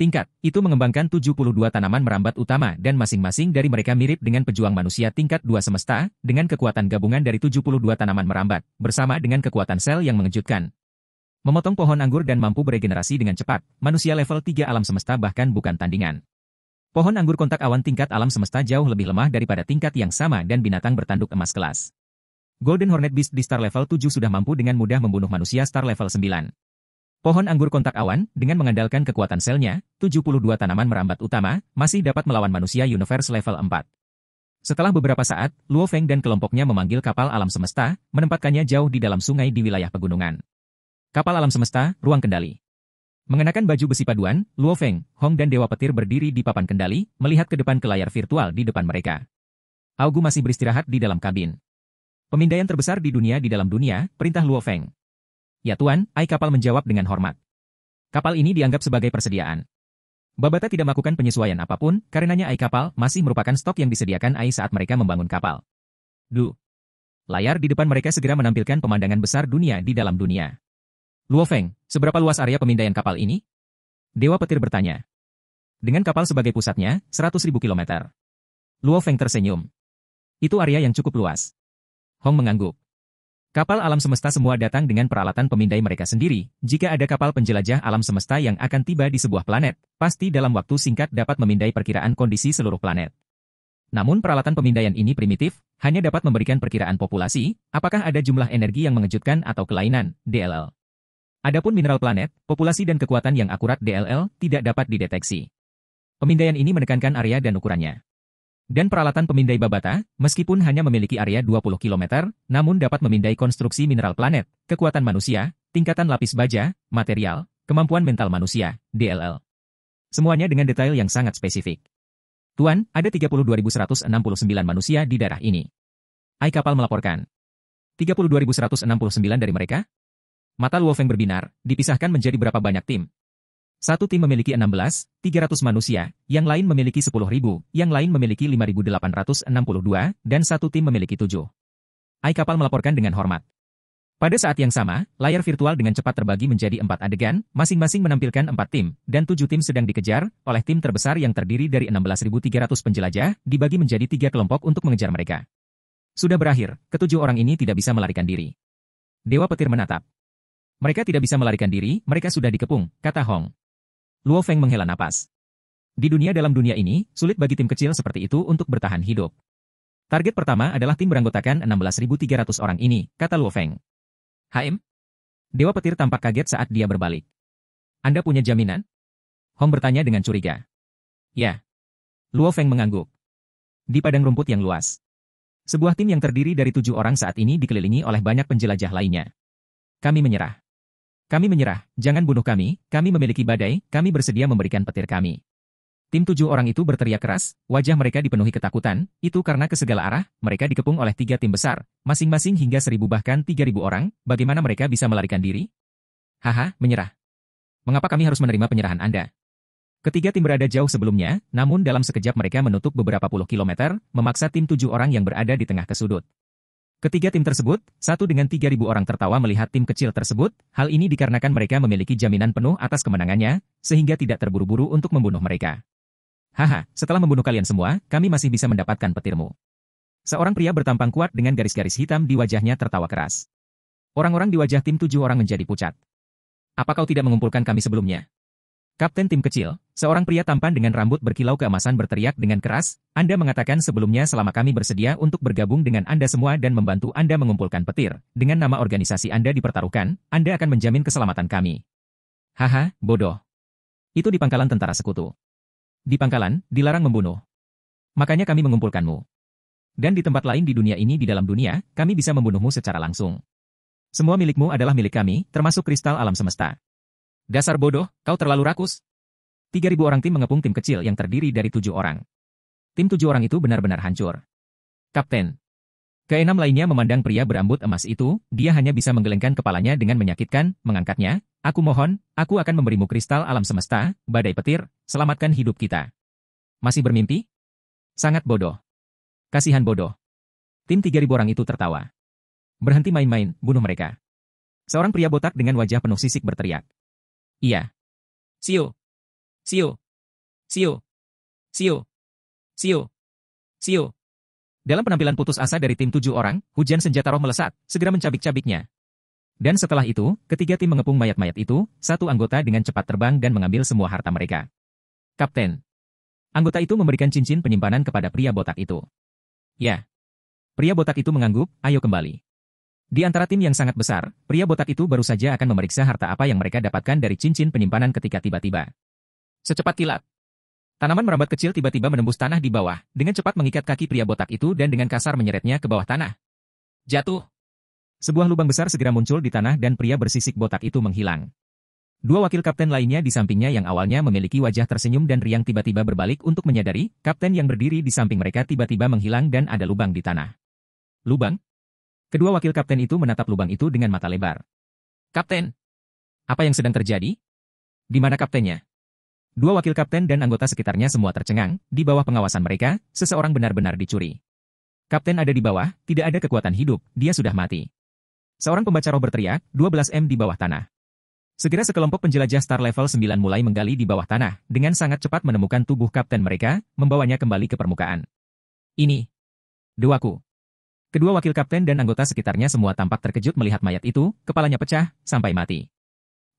Speaker 1: Tingkat, itu mengembangkan 72 tanaman merambat utama dan masing-masing dari mereka mirip dengan pejuang manusia tingkat 2 semesta, dengan kekuatan gabungan dari 72 tanaman merambat, bersama dengan kekuatan sel yang mengejutkan. Memotong pohon anggur dan mampu beregenerasi dengan cepat, manusia level 3 alam semesta bahkan bukan tandingan. Pohon anggur kontak awan tingkat alam semesta jauh lebih lemah daripada tingkat yang sama dan binatang bertanduk emas kelas. Golden Hornet Beast di star level 7 sudah mampu dengan mudah membunuh manusia star level 9. Pohon anggur kontak awan, dengan mengandalkan kekuatan selnya, 72 tanaman merambat utama, masih dapat melawan manusia universe level 4. Setelah beberapa saat, Luo Feng dan kelompoknya memanggil kapal alam semesta, menempatkannya jauh di dalam sungai di wilayah pegunungan. Kapal alam semesta, ruang kendali. Mengenakan baju besi paduan, Luo Feng, Hong dan Dewa Petir berdiri di papan kendali, melihat ke depan ke layar virtual di depan mereka. Augu masih beristirahat di dalam kabin. Pemindaian terbesar di dalam dunia, perintah Luo Feng. Ya Tuan, AI kapal menjawab dengan hormat. Kapal ini dianggap sebagai persediaan. Babata tidak melakukan penyesuaian apapun, karenanya AI kapal masih merupakan stok yang disediakan AI saat mereka membangun kapal. Layar di depan mereka segera menampilkan pemandangan besar dunia di dalam dunia. Luo Feng, seberapa luas area pemindaian kapal ini? Dewa Petir bertanya. Dengan kapal sebagai pusatnya, 100.000 km. Luo Feng tersenyum. Itu area yang cukup luas. Hong mengangguk. Kapal alam semesta semua datang dengan peralatan pemindai mereka sendiri. Jika ada kapal penjelajah alam semesta yang akan tiba di sebuah planet, pasti dalam waktu singkat dapat memindai perkiraan kondisi seluruh planet. Namun peralatan pemindaian ini primitif, hanya dapat memberikan perkiraan populasi, apakah ada jumlah energi yang mengejutkan atau kelainan, DLL. Adapun mineral planet, populasi dan kekuatan yang akurat DLL tidak dapat dideteksi. Pemindaian ini menekankan area dan ukurannya. Dan peralatan pemindai Babata, meskipun hanya memiliki area 20 km, namun dapat memindai konstruksi mineral planet, kekuatan manusia, tingkatan lapis baja, material, kemampuan mental manusia, DLL. Semuanya dengan detail yang sangat spesifik. Tuan, ada 32.169 manusia di daerah ini. AI kapal melaporkan. 32.169 dari mereka? Mata Luo Feng berbinar, dipisahkan menjadi berapa banyak tim? Satu tim memiliki 16.300 manusia, yang lain memiliki 10.000, yang lain memiliki 5.862, dan satu tim memiliki 7. AI kapal melaporkan dengan hormat. Pada saat yang sama, layar virtual dengan cepat terbagi menjadi 4 adegan, masing-masing menampilkan 4 tim, dan 7 tim sedang dikejar, oleh tim terbesar yang terdiri dari 16.300 penjelajah, dibagi menjadi 3 kelompok untuk mengejar mereka. Sudah berakhir, ketujuh orang ini tidak bisa melarikan diri. Dewa Petir menatap. Mereka tidak bisa melarikan diri, mereka sudah dikepung, kata Hong. Luo Feng menghela napas. Di dalam dunia ini, sulit bagi tim kecil seperti itu untuk bertahan hidup. Target pertama adalah tim beranggotakan 16.300 orang ini, kata Luo Feng. HM? Dewa Petir tampak kaget saat dia berbalik. Anda punya jaminan? Hong bertanya dengan curiga. Ya. Luo Feng mengangguk. Di padang rumput yang luas. Sebuah tim yang terdiri dari 7 orang saat ini dikelilingi oleh banyak penjelajah lainnya. Kami menyerah. Kami menyerah, jangan bunuh kami memiliki badai, kami bersedia memberikan petir kami. Tim 7 orang itu berteriak keras, wajah mereka dipenuhi ketakutan, itu karena ke segala arah, mereka dikepung oleh 3 tim besar, masing-masing hingga 1.000 bahkan 3.000 orang, bagaimana mereka bisa melarikan diri? Haha, menyerah. Mengapa kami harus menerima penyerahan Anda? Ketiga tim berada jauh sebelumnya, namun dalam sekejap mereka menutup beberapa puluh kilometer, memaksa tim 7 orang yang berada di tengah ke sudut. Ketiga tim tersebut, satu dengan 3.000 orang tertawa melihat tim kecil tersebut, hal ini dikarenakan mereka memiliki jaminan penuh atas kemenangannya, sehingga tidak terburu-buru untuk membunuh mereka. Haha, setelah membunuh kalian semua, kami masih bisa mendapatkan petirmu. Seorang pria bertampang kuat dengan garis-garis hitam di wajahnya tertawa keras. Orang-orang di wajah tim 7 orang menjadi pucat. Apa kau tidak mengumpulkan kami sebelumnya? Kapten tim kecil, seorang pria tampan dengan rambut berkilau keemasan berteriak dengan keras, Anda mengatakan sebelumnya selama kami bersedia untuk bergabung dengan Anda semua dan membantu Anda mengumpulkan petir, dengan nama organisasi Anda dipertaruhkan, Anda akan menjamin keselamatan kami. Haha, bodoh. Itu di pangkalan tentara sekutu. Di pangkalan, dilarang membunuh. Makanya kami mengumpulkanmu. Dan di tempat lain di dunia ini di dalam dunia, kami bisa membunuhmu secara langsung. Semua milikmu adalah milik kami, termasuk kristal alam semesta. Dasar bodoh, kau terlalu rakus. 3.000 orang tim mengepung tim kecil yang terdiri dari 7 orang. Tim 7 orang itu benar-benar hancur. Kapten. Keenam lainnya memandang pria berambut emas itu, dia hanya bisa menggelengkan kepalanya dengan menyakitkan, mengangkatnya, aku mohon, aku akan memberimu kristal alam semesta, badai petir, selamatkan hidup kita. Masih bermimpi? Sangat bodoh. Kasihan bodoh. Tim 3.000 orang itu tertawa. Berhenti main-main, bunuh mereka. Seorang pria botak dengan wajah penuh sisik berteriak. Iya. Siu. Siu. Siu. Siu. Siu. Siu. Dalam penampilan putus asa dari tim 7 orang, hujan senjata roh melesat, segera mencabik-cabiknya. Dan setelah itu, ketiga tim mengepung mayat-mayat itu, satu anggota dengan cepat terbang dan mengambil semua harta mereka. Kapten. Anggota itu memberikan cincin penyimpanan kepada pria botak itu. Ya. Pria botak itu mengangguk, ayo kembali. Di antara tim yang sangat besar, pria botak itu baru saja akan memeriksa harta apa yang mereka dapatkan dari cincin penyimpanan ketika tiba-tiba. Secepat kilat. Tanaman merambat kecil tiba-tiba menembus tanah di bawah, dengan cepat mengikat kaki pria botak itu dan dengan kasar menyeretnya ke bawah tanah. Jatuh. Sebuah lubang besar segera muncul di tanah dan pria bersisik botak itu menghilang. 2 wakil kapten lainnya di sampingnya yang awalnya memiliki wajah tersenyum dan riang tiba-tiba berbalik untuk menyadari, kapten yang berdiri di samping mereka tiba-tiba menghilang dan ada lubang di tanah. Lubang? Kedua wakil kapten itu menatap lubang itu dengan mata lebar. Kapten, apa yang sedang terjadi? Di mana kaptennya? 2 wakil kapten dan anggota sekitarnya semua tercengang, di bawah pengawasan mereka, seseorang benar-benar dicuri. Kapten ada di bawah, tidak ada kekuatan hidup, dia sudah mati. Seorang pembaca roh berteriak, 12M di bawah tanah. Segera sekelompok penjelajah star level 9 mulai menggali di bawah tanah, dengan sangat cepat menemukan tubuh kapten mereka, membawanya kembali ke permukaan. Ini. Doaku. Kedua wakil kapten dan anggota sekitarnya semua tampak terkejut melihat mayat itu, kepalanya pecah, sampai mati.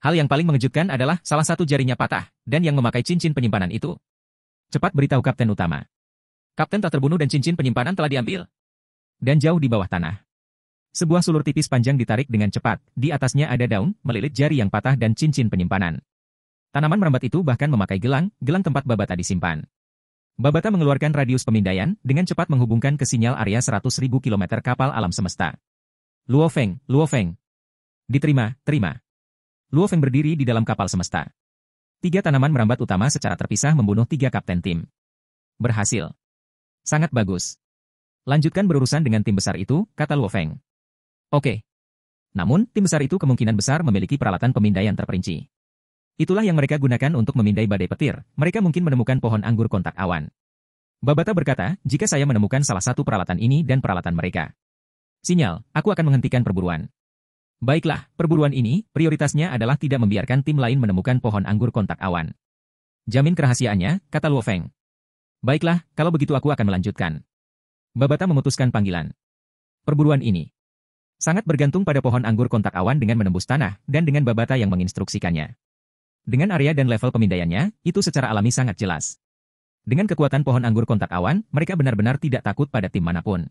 Speaker 1: Hal yang paling mengejutkan adalah salah satu jarinya patah, dan yang memakai cincin penyimpanan itu. Cepat beritahu kapten utama. Kapten tak terbunuh dan cincin penyimpanan telah diambil. Dan jauh di bawah tanah. Sebuah sulur tipis panjang ditarik dengan cepat, di atasnya ada daun, melilit jari yang patah dan cincin penyimpanan. Tanaman merambat itu bahkan memakai gelang tempat Babata disimpan. Babata mengeluarkan radius pemindaian, dengan cepat menghubungkan ke sinyal area 100.000 km kapal alam semesta. Luo Feng. Diterima, terima. Luo Feng berdiri di dalam kapal semesta. 3 tanaman merambat utama secara terpisah membunuh 3 kapten tim. Berhasil. Sangat bagus. Lanjutkan berurusan dengan tim besar itu, kata Luo Feng. Oke. Namun, tim besar itu kemungkinan besar memiliki peralatan pemindaian terperinci. Itulah yang mereka gunakan untuk memindai badai petir, mereka mungkin menemukan pohon anggur kontak awan. Babata berkata, jika saya menemukan salah satu peralatan ini dan peralatan mereka. Sinyal, aku akan menghentikan perburuan. Baiklah, perburuan ini, prioritasnya adalah tidak membiarkan tim lain menemukan pohon anggur kontak awan. Jamin kerahasiaannya, kata Luo Feng. Baiklah, kalau begitu aku akan melanjutkan. Babata memutuskan panggilan. Perburuan ini sangat bergantung pada pohon anggur kontak awan dengan menembus tanah, dan dengan Babata yang menginstruksikannya. Dengan area dan level pemindaiannya, itu secara alami sangat jelas. Dengan kekuatan pohon anggur kontak awan, mereka benar-benar tidak takut pada tim manapun.